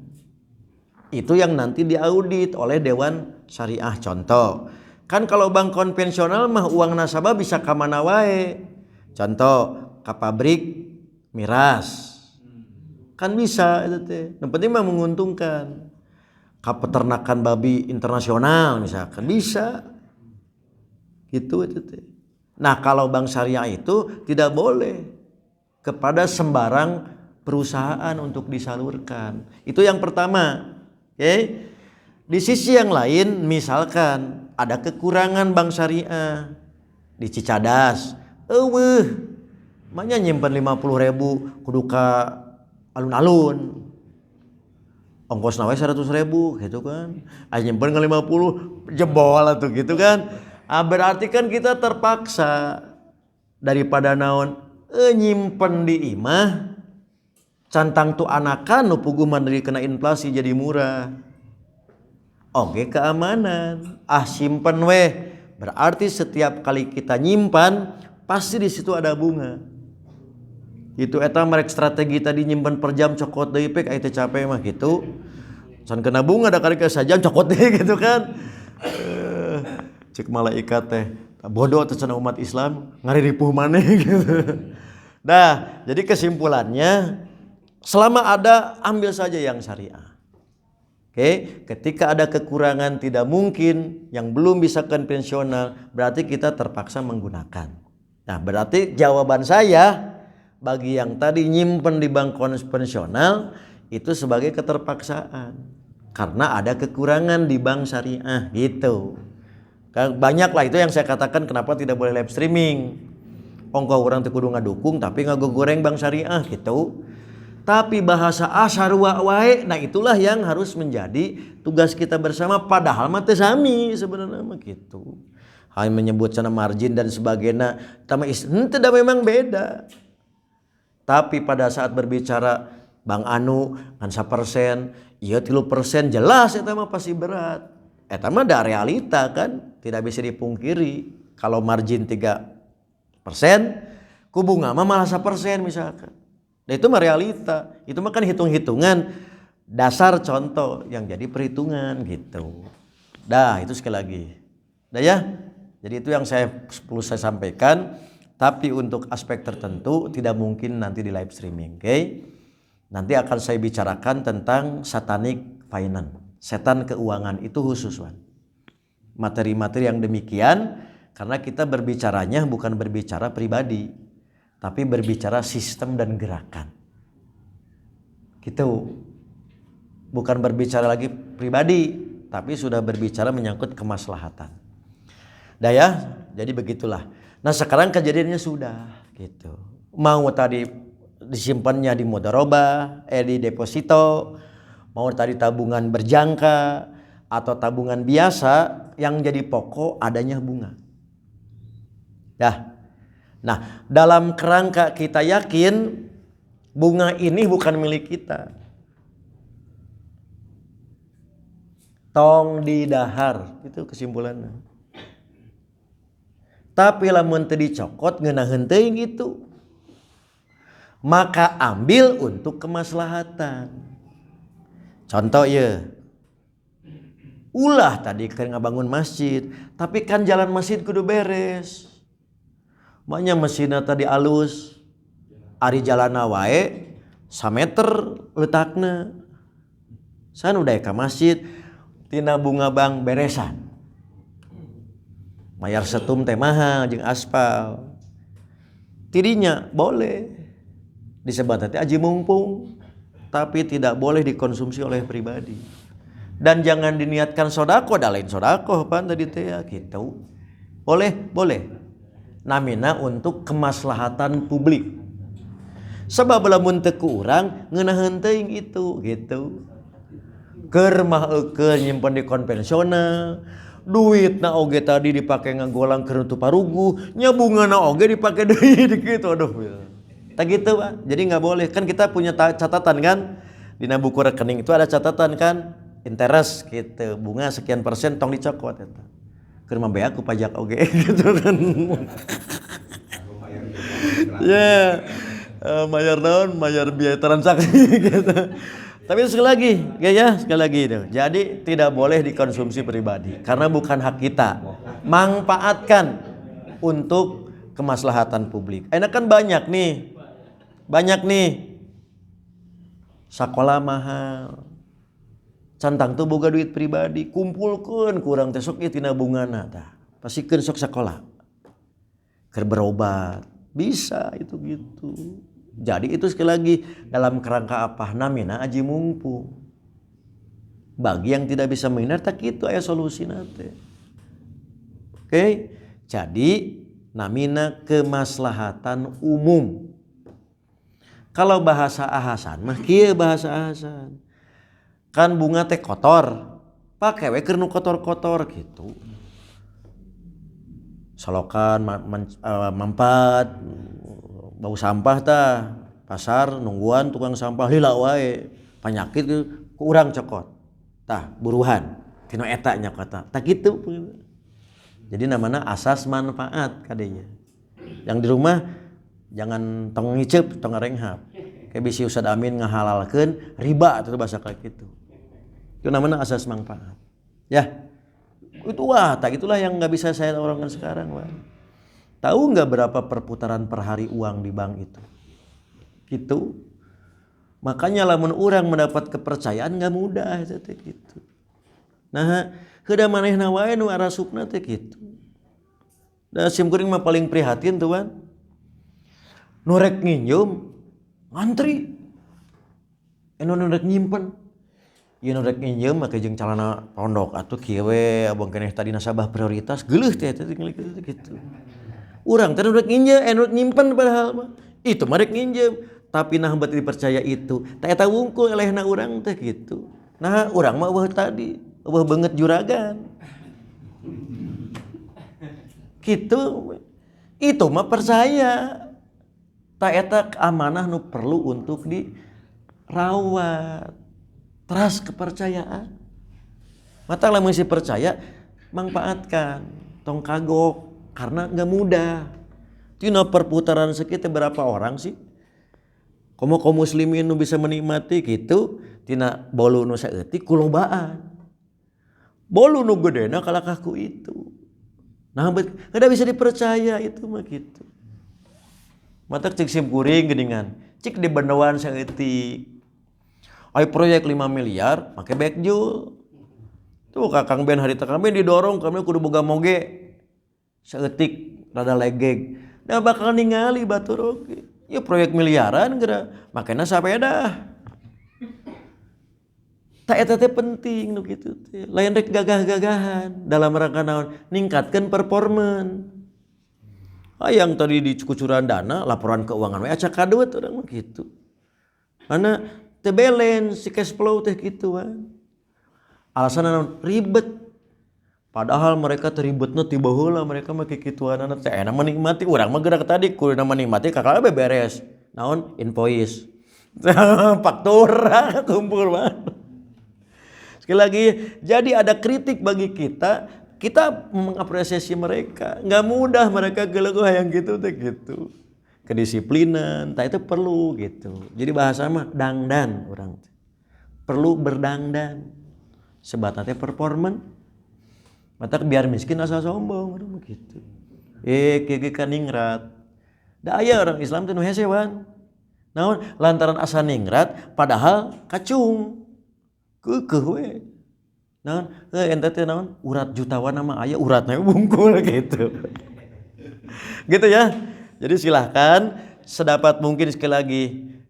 Itu yang nanti diaudit oleh Dewan Syariah. Contoh, kan kalau bank konvensional mah uang nasabah bisa ke mana wae. Contoh, ke pabrik miras. Kan bisa itu teh. Yang penting mah menguntungkan. Ke peternakan babi internasional misalkan bisa. Gitu itu teh. Nah, kalau bank syariah itu tidak boleh kepada sembarang perusahaan untuk disalurkan. Itu yang pertama. Oke. Di sisi yang lain, misalkan ada kekurangan bank syariah di Cicadas, makanya nyimpen 50.000 kudu ka alun-alun, ongkos nawe 100.000 gitu kan, nyimpen ke 50 jebol tuh gitu kan. Berarti kan kita terpaksa daripada naon nyimpen di imah Cantang tu anakan nu puguh mandiri kena inflasi jadi murah. Oke, keamanan. Simpen weh. Berarti setiap kali kita nyimpan pasti di situ ada bunga. Itu eta merek strategi tadi nyimpan per jam cokot deui pek aya teh capek mah gitu. Can kena bunga da kali sajam cokot deui gitu kan. Cek malaikat teh bodoh teh cenah umat Islam ngariripuh maneh gitu. Nah, jadi kesimpulannya selama ada ambil saja yang syariah. Oke, ketika ada kekurangan tidak mungkin yang belum bisa konvensional, berarti kita terpaksa menggunakan. Nah, berarti jawaban saya bagi yang tadi nyimpen di bank konvensional itu sebagai keterpaksaan karena ada kekurangan di bank syariah gitu. Banyaklah itu yang saya katakan kenapa tidak boleh live streaming. Ongko orang teu kudu ngadukung tapi ngagogoreng bank syariah gitu. Tapi bahasa asarwa wae, nah itulah yang harus menjadi tugas kita bersama. Padahal mah teu sami sebenarnya mah gitu. Hanya menyebut sana margin dan sebagainya, tapi itu memang beda. Tapi pada saat berbicara Bang Anu kan 1%, iya 3% jelas eta mah pasti berat. Eta mah da realita kan, tidak bisa dipungkiri. Kalau margin 3%, ku bunga mah malah 1% misalkan. Nah itu mah realita, itu mah kan hitung-hitungan dasar contoh yang jadi perhitungan gitu. Dah itu sekali lagi. Dah ya, jadi itu yang perlu saya sampaikan. Tapi untuk aspek tertentu tidak mungkin nanti di live streaming, oke? Nanti akan saya bicarakan tentang satanic finance, setan keuangan itu khusus, Wan. Materi-materi yang demikian karena kita berbicaranya bukan berbicara pribadi. Tapi berbicara sistem dan gerakan. Gitu. Bukan berbicara lagi pribadi, tapi sudah berbicara menyangkut kemaslahatan. Dah ya, jadi begitulah. Nah sekarang kejadiannya sudah gitu. Mau tadi disimpannya di mudharabah, di deposito, mau tadi tabungan berjangka atau tabungan biasa, yang jadi pokok adanya bunga. Dah. Nah, dalam kerangka kita yakin bunga ini bukan milik kita. Tong didahar, itu kesimpulannya. Tapi lamun teu dicokot ngeunaheun teuing itu. Maka ambil untuk kemaslahatan. Contoh ya. Ulah tadi keur ngabangun masjid, tapi kan jalan masjid kudu beres. Makanya mesinna tadi alus, ari jalana wae 1 meter letakna. San udah ka masjid, tina bunga bank beresan. Mayar setum teh mahal jeung aspal. Tidinya boleh disebut teh aji mumpung, tapi tidak boleh dikonsumsi oleh pribadi. Dan jangan diniatkan sodako, dah lain sodako pan tadi teh gitu. Boleh. Namina untuk kemaslahatan publik. Sebab lamun teu kurang ngeunaheun teuing itu gitu. Keur mah eukeun nyimpen di konvensional, duitna oge tadi dipake nganggolang keur nutup parugu, nya bungana oge dipake deui kitu aduh. Tak gitu, Pak. Jadi enggak boleh. Kan kita punya catatan kan? Di buku rekening itu ada catatan kan? Interest gitu. Bunga sekian persen tong dicokot eta. Keur mah bea ku pajak oge gitu kan. Ya, bayar naon, bayar biaya transaksi gitu. Tapi sekali lagi, sekali lagi itu. Jadi tidak boleh dikonsumsi pribadi karena bukan hak kita. Manfaatkan untuk kemaslahatan publik. Enak kan banyak nih. Sakola mahal. Cantang tuh boga duit pribadi, kumpulkeun kurang teh sok ieu tina bungana tah. Pasikeun sok sakola. Keur berobat, bisa itu gitu. Jadi itu sekali lagi dalam kerangka apa namina aji mumpung. Bagi yang tidak bisa menghindar tak kitu aya solusina teh. Oke? Jadi namina kemaslahatan umum. Kalau bahasa ahasan mah kieu bahasa ahasan. Kan bunga teh kotor, pake we keur nu kotor-kotor gitu. Solokan mampat bau sampah tah pasar nungguan tukang sampah lila wae penyakit ku urang cokot tah buruhan tina eta nya kata tak kitu. Jadi namanya asas manfaat kadenya. Yang di rumah jangan tong ngicep tong ngarenghap kayak bisi Ustad Amin ngahalalkeun riba itu bahasa kayak gitu. Itu namanya asas manfaat ya. Itu tak itulah yang nggak bisa saya orangkan sekarang, Wah. Tahu nggak berapa perputaran per hari uang di bank itu? Gitu. Makanya lamun orang mendapat kepercayaan nggak mudah gitu. Nah, heuda manehna wae nu arasupna teh kitu. Da sim kuring mah paling prihatin tuh kan. Nu rek nginjem ngantri. Nu rek nyimpen. Ieu nu rek nginjem make jeung calana pondok atuh kieu we abang keneh tadi nasabah prioritas geuleuh teh gitu. Urang teh nu rek nginjem nu rek nyimpen padahal mah. Itu mah rek nginjem, tapi nah beuti dipercaya itu. Ta eta wungkul elehna urang teh gitu. Nah, urang mah eueuh tadi, eueuh beungeut juragan. Gitu. Itu mah percaya. Ta eta amanah nu perlu untuk dirawat. Teras kepercayaan. Mata lamun si percaya, manfaatkan. Tong kagok karena enggak mudah. Tina perputaran sekitar berapa orang sih? Komo kaum muslimin nu bisa menikmati gitu, tina bolu nu saeutik kulobaan. Bolu nu gedena kalakah ku itu. Nah, kada bisa dipercaya itu mah gitu. Mata cek sim kuring geuningan, cik di bendoan saeutik. Ai proyek 5 miliar make backjul. Tuh Kakang Ben hari Kakang Ben didorong kami kudu boga moge. Saeutik rada legeg. Da bakal ningali batur oge. Ya proyek miliaran geura makena sapeda. Ta eta teh penting nu kitu teh. Lain rek gagah-gagahan dalam rangka naon? Ningkatkeun performan. Yang tadi dikucuran dana, laporan keuangan we acak kadeut urang mah kitu. Mana teu balance si cash flow teh kituan. Alasan naon? Ribet. Padahal mereka teribetna ti baheula mereka mah kikituanana teh enak menikmati urang mah geura tadi kudu menikmati kakala beberes. Naon? Invoice. Faktura kumpul mah. Sekali lagi, jadi ada kritik bagi kita mengapresiasi mereka. Nggak mudah mereka gelego yang gitu teh gitu. Kedisiplinan, itu perlu gitu. Jadi bahasa mah dangdan orang. Perlu berdangdan. Sebatnya performan. Mata biar miskin asa sombong orang begitu. Kieu kan ningrat. Da aya orang Islam teh nu hese wan. Naon lantaran asa ningrat padahal kacung. Keukeuh we. Naon ente teh naon urat jutawan mah aya uratna bungkul gitu. Gitu ya. Jadi silahkan sedapat mungkin sekali lagi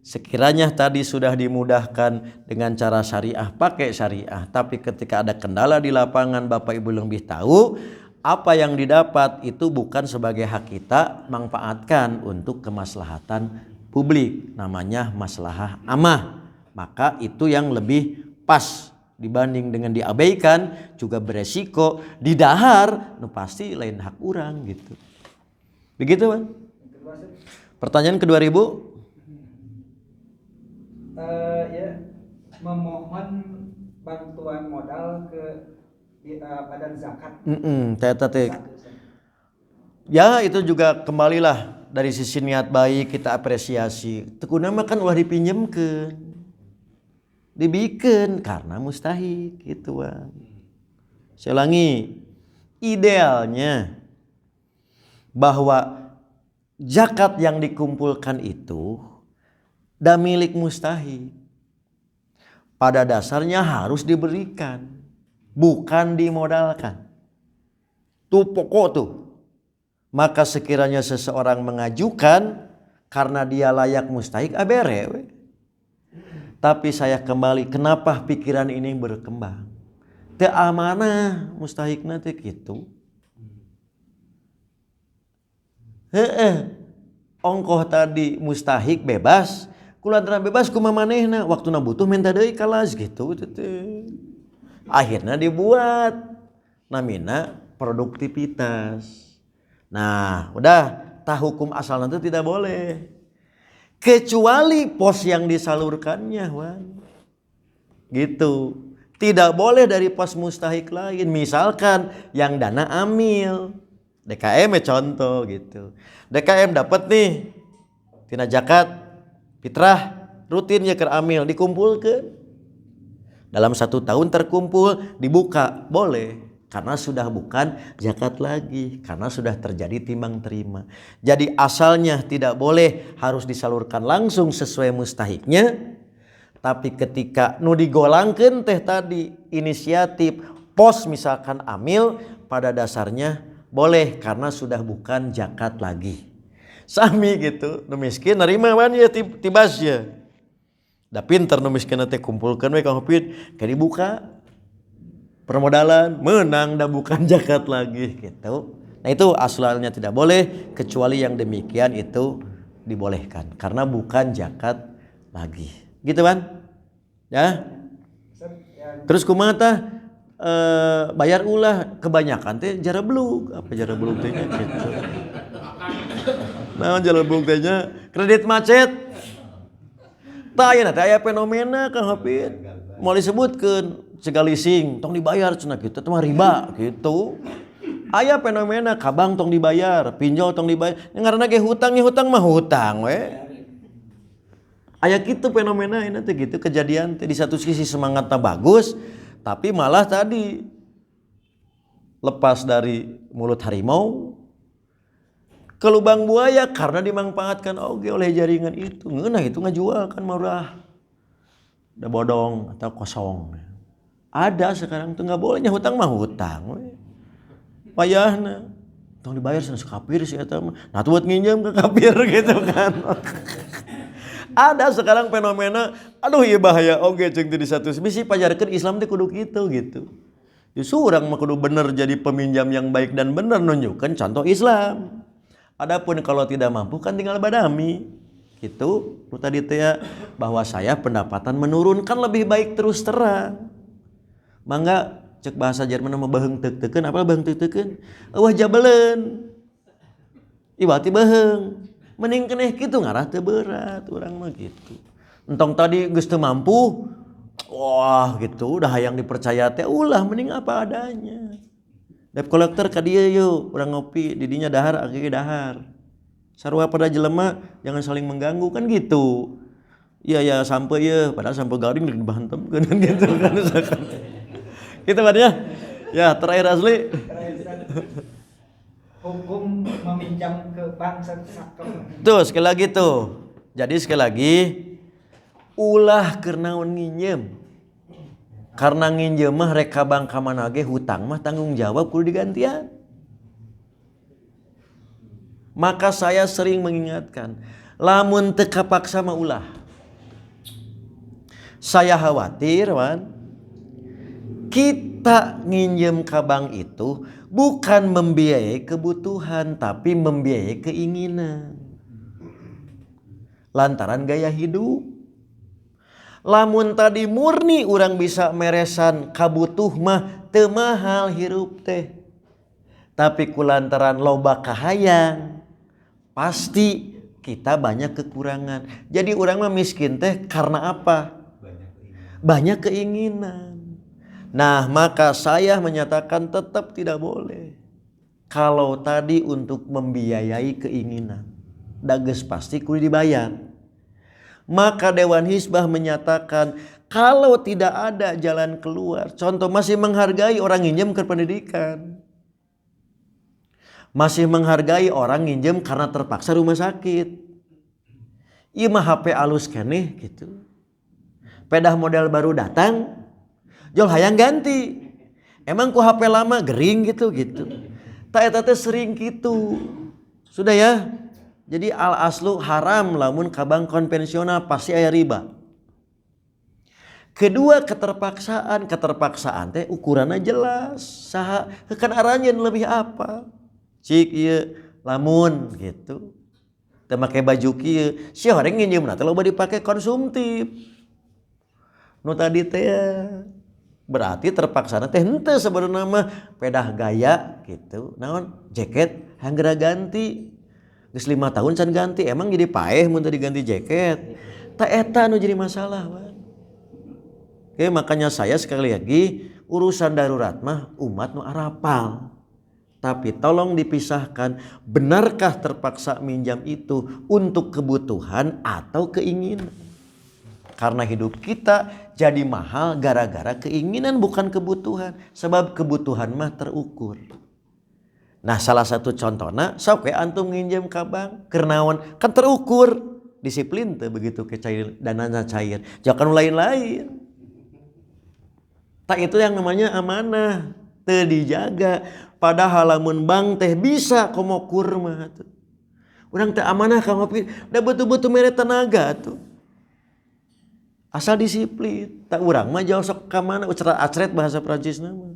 sekiranya tadi sudah dimudahkan dengan cara syariah, pakai syariah. Tapi ketika ada kendala di lapangan, Bapak Ibu lebih tahu apa yang didapat itu bukan sebagai hak kita, manfaatkan untuk kemaslahatan publik. Namanya maslahah amah. Maka itu yang lebih pas dibanding dengan diabaikan, juga beresiko didahar, nu pasti lain hak orang gitu. Begitu kan? Pertanyaan kedua Ibu. Ya memohon bantuan modal ke badan zakat. Ya itu juga kembalilah dari sisi niat baik kita apresiasi. Tekuna mah kan ulah dipinjemkeun. Dibikeun karena mustahik gitu kan. Saya ulangi, idealnya bahwa zakat yang dikumpulkan itu dan milik mustahik pada dasarnya harus diberikan, bukan dimodalkan. Tuh pokok tuh. Maka sekiranya seseorang mengajukan karena dia layak mustahik, abere we. Tapi saya kembali, kenapa pikiran ini berkembang? Teu amanah mustahikna teh kitu. Ongkoh tadi mustahik bebas, kulantaran bebas kumaha manehna, waktuna butuh minta deui kalas gitu teh. Akhirnya dibuat namina produktivitas. Nah, udah tah hukum asalna itu tidak boleh. kecuali pos yang disalurkannya, Wan. Gitu. Tidak boleh dari pos mustahik lain. Misalkan yang dana amil, DKM contoh gitu. DKM dapat nih tina zakat fitrah rutin ya ke amil, dikumpulkan dalam 1 tahun terkumpul dibuka boleh, karena sudah bukan zakat lagi, karena sudah terjadi timbang terima. Jadi asalnya tidak boleh harus disalurkan langsung sesuai mustahiknya, tapi ketika nu digolangkeun teh tadi inisiatif pos misalkan amil, pada dasarnya boleh karena sudah bukan zakat lagi. Sami gitu, nu miskin nerima wan ya tibasnya. Da pinter nu miskin teh kumpulkeun we Kang Hafid, ke dibuka permodalan menang dah bukan zakat lagi gitu. Nah itu asalnya tidak boleh, kecuali yang demikian itu dibolehkan karena bukan zakat lagi. Gitu kan? Ya. Terus kumaha tah bayar ulah kebanyakan teh jarablug, apa jarablug teh gitu. Nah jarablug teh kredit macet. Tah ayeuna teh aya fenomena Kang Hafid. Mau disebutkeun segalising tong dibayar cenah kitu teh mah riba gitu. Aya fenomena kabang tong dibayar, pinjol tong dibayar. Ngaranna ge hutang nya hutang mah hutang we. Aya kitu fenomena ini teh gitu kejadian teh, di satu sisi semangatnya bagus, tapi malah tadi lepas dari mulut harimau ke lubang buaya karena dimanfaatkan oge oleh jaringan itu. Ngeunah itu ngajual kan murah. Da bodong atau kosong. Ada sekarang tuh nggak bolehnya hutang mah hutang we. Payahna tong dibayar sana kafir sih eta mah. Nah tuh buat nginjem ke kafir gitu kan. Ada sekarang fenomena, aduh iya bahaya oge jeung di satu sisi pajarkeun Islam teh kudu kitu gitu. Justru urang mah kudu bener jadi peminjam yang baik dan bener nunjukkeun contoh Islam. Adapun kalau tidak mampu kan tinggal badami. Gitu. Nu tadi teh bahwa saya pendapatan menurun kan lebih baik terus terang. Mangga cek bahasa Jerman mah beheung teuk-teukeun, apa beheung teuk-teukeun? Eueuh jabeleun. Ibati beheung. Mending keneh kitu ngarah teu berat urang mah gitu. Entong tadi geus teu mampu, wah gitu udah hayang dipercaya teh ulah mending apa adanya. Debt collector ka dieu yeuh, urang ngopi di dinya dahar age dahar. Sarua pada jelema jangan saling mengganggu kan gitu. Iya ya sampai ya padahal sampai garing dibantemkeun kan gitu kan. Gitu kan ya. Ya terakhir asli. Hukum meminjam ke bank sakit. Tuh sekali lagi tuh. Jadi sekali lagi ulah keur naon nginjem. Karena nginjem mah rek ka bank ka mana ge hutang mah tanggung jawab kudu digantian. Maka saya sering mengingatkan, lamun teu kapaksa mah ulah. Saya khawatir wan, kita nginjem ka bank itu bukan membiayai kebutuhan tapi membiayai keinginan. Lantaran gaya hidup. Lamun tadi murni urang bisa meresan kabutuh mah teu mahal hirup teh. Tapi kulantaran loba kahayang pasti kita banyak kekurangan. Jadi urang mah miskin teh karena apa? Banyak keinginan. Nah maka saya menyatakan tetap tidak boleh. Kalau tadi untuk membiayai keinginan, dages pasti kudu dibayar. Maka Dewan Hizbah menyatakan kalau tidak ada jalan keluar, contoh masih menghargai orang nginjem ke pendidikan, masih menghargai orang nginjem karena terpaksa rumah sakit, ieu mah HP alus keneh gitu, pedah model baru datang, jol hayang ganti, emang ku HP lama gering gitu. Tak eta teh sering gitu, sudah ya. Jadi al aslu haram lamun ka bank konvensional pasti aya riba. Kedua keterpaksaan teh ukuranna jelas. Saha kan aranjeun lebih apa? Cik ieu lamun gitu. Teu make baju kieu, si horeng nginjeumna teh loba dipake konsumtif. Nu tadi teh berarti terpaksana teh henteu sebenarnya mah pedah gaya gitu. Naon jaket hanggera ganti. Geus 5 tahun can ganti, emang jadi paeh mun teu diganti jaket. Tak eta nu jadi masalah, Wan. Oke, makanya saya sekali lagi urusan darurat mah umat nu arapal. Tapi tolong dipisahkan, benarkah terpaksa minjam itu untuk kebutuhan atau keinginan? Karena hidup kita jadi mahal gara-gara keinginan bukan kebutuhan. Sebab kebutuhan mah terukur. Nah, salah satu contohnya, sok we antum nginjem ka bank keur naon? Kan terukur. Disiplin teh begitu ke cair, danana cair. Jangan lain-lain. Tak itu yang namanya amanah, teu dijaga. Padahal lamun bank teh bisa komokur mah tuh. Urang teh amanah ka ngopi, da betul-betul mere tenaga tuh. Asal disiplin. Tak urang mah jauh sok ka mana ucara acret bahasa Prancisna mah.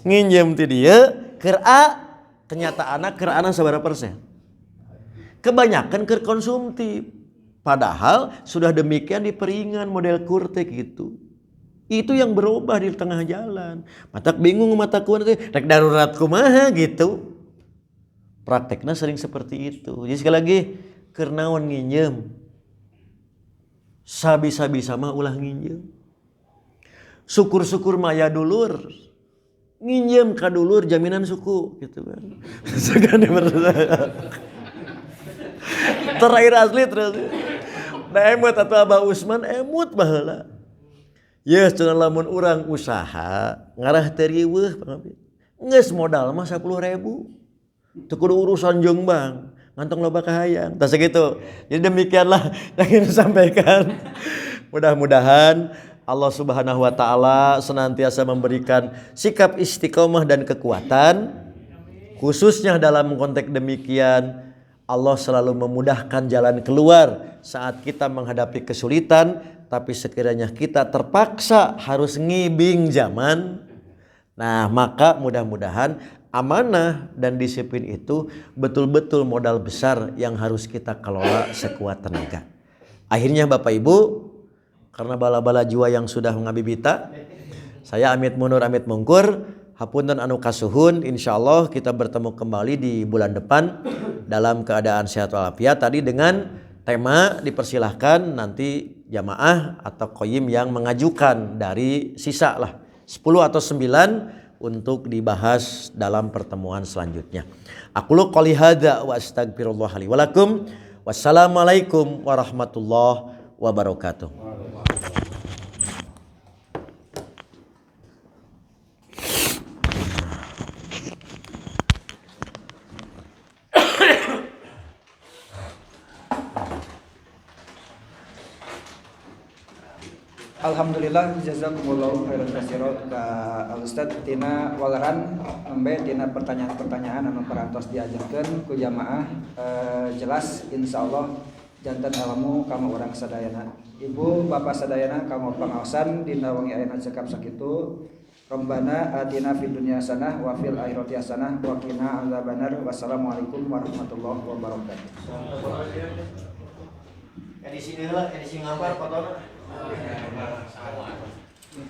Nginjem ti dieu keur A, kenyataanna keur ana sabaraha persen. Kebanyakan keur konsumtif. Padahal sudah demikian diperingan model kurte gitu. Itu yang berubah di tengah jalan. Matak bingung mata kuan teh rek darurat kumaha gitu. Prakteknya sering seperti itu. Jadi sekali lagi keur naon nginjem. Sabisa-bisa mah ulah nginjem. Syukur-syukur maya dulur. Nginjem ka dulur jaminan suku gitu kan. Sagede percaya. Terakhir asli terus. Da emut atuh Abah Usman emut baheula. Yes, cenah lamun urang usaha ngarah teu riweuh pangapit. Geus modal mah 10.000. Teu kudu urusan jeung bank, ngantong loba kahayang. Tah sakitu. Jadi demikianlah yang ingin disampaikan. Mudah-mudahan Allah Subhanahu wa taala senantiasa memberikan sikap istiqomah dan kekuatan. Khususnya dalam konteks demikian, Allah selalu memudahkan jalan keluar saat kita menghadapi kesulitan. Tapi sekiranya kita terpaksa harus ngibing zaman, nah maka mudah-mudahan amanah dan disiplin itu betul-betul modal besar yang harus kita kelola sekuat tenaga. Akhirnya Bapak Ibu, karena bala-bala jiwa yang sudah mengabibita, saya Amit Munur Amit Mungkur, hapunten anu kasuhun, insyaallah kita bertemu kembali di bulan depan dalam keadaan sehat walafiat. Tadi dengan tema dipersilahkan nanti jamaah atau qoyim yang mengajukan dari sisa lah 10 atau 9 untuk dibahas dalam pertemuan selanjutnya. Aqulu qouli hadza wa astaghfirullah li wa lakum. Wassalamualaikum warahmatullahi wabarakatuh. Alhamdulillah jazakumullahu khairan katsiran ka Ustaz tina walaran nembe tina pertanyaan-pertanyaan anu parantos diajarkeun ku jamaah jelas insyaallah janten ilmu kama urang sadayana. Ibu bapak sadayana kama pangaosan dina wengi ayeuna cekap sakitu. Rabbana atina fid dunya hasanah wa fil akhirati hasanah wa qina adzabannar. Wassalamualaikum warahmatullahi wabarakatuh. Edisi heula, edisi ngampar fotonya.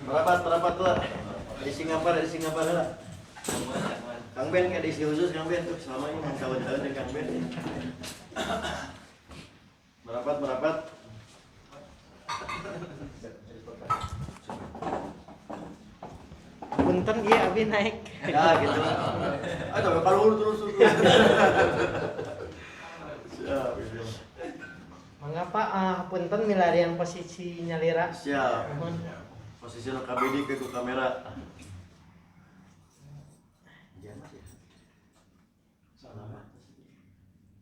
Merapat lah. Di Singapura lah. Kang Ben kayak edisi khusus Kang Ben tuh selama ini kawan-kawan dengan Kang Ben. Merapat. Punten ieu abi naik. Ya gitu. Aduh kalau terus. Siap. Mangapa punten milarian posisi nyalira. Siap. Posisi KBD ke kamera.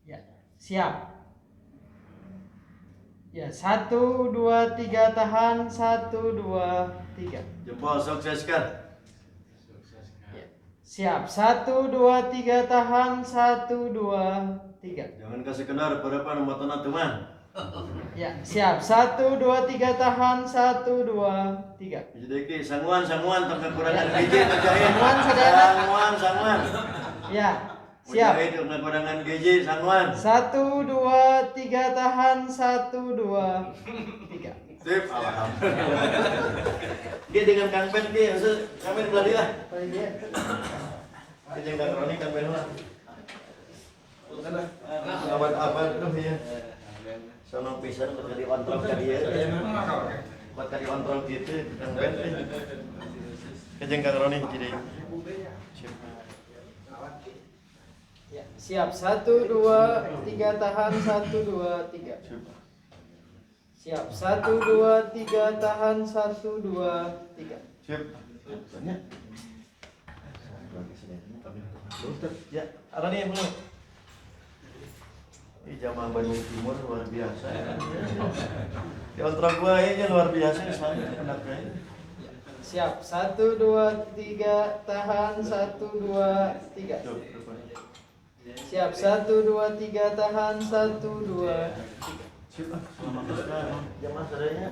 Ya, siap. Ya, 1 2 3 tahan 1 2 3. Jempol sukseskan. Ya. Siap. 1 2 3 tahan 1 2 3. Jangan kasih kendar pada apa nomor teman. Ya, siap. 1 2 3 tahan 1 2 3. Jadi sangguan tak kekurangan gizi terjahit. Sangguan. Ya, siap. Mujahid kekurangan gizi sangguan. 1 2 3 tahan 1 2 3. Sip, alhamdulillah. Dia dengan Kang Ben dia, Kang Ben beladi lah. Oh iya. Dia dengan Kang Roni Kang Ben lah. Abad-abad tuh ya. Sono pisan buat kali kontrol kali ya. Buat kali kontrol gitu Kang Ben. Kajeng Kang Roni jadi. Ya, siap. 1 2 3 tahan 1 2 3. Siap. 1 2 3 tahan 1 2 3. Siap. Banyak. Ya, Roni yang belum. Ini jamaah Bandung Timur luar biasa. Di kontrak gua aja luar biasa soalnya anaknya. Siap. 1 2 3 tahan 1 2 3. Siap. 1 2 3 tahan 1 2 3. Siap. Selamat datang. Jamaah sadaya.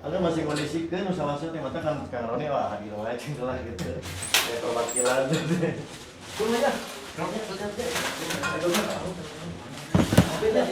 Ada masih kondisikan usaha-usaha yang mata kan Kang Roni wah hadir wae cenah lah gitu. Ya perwakilan. Tunggu aja. Roni bekerja. Beda.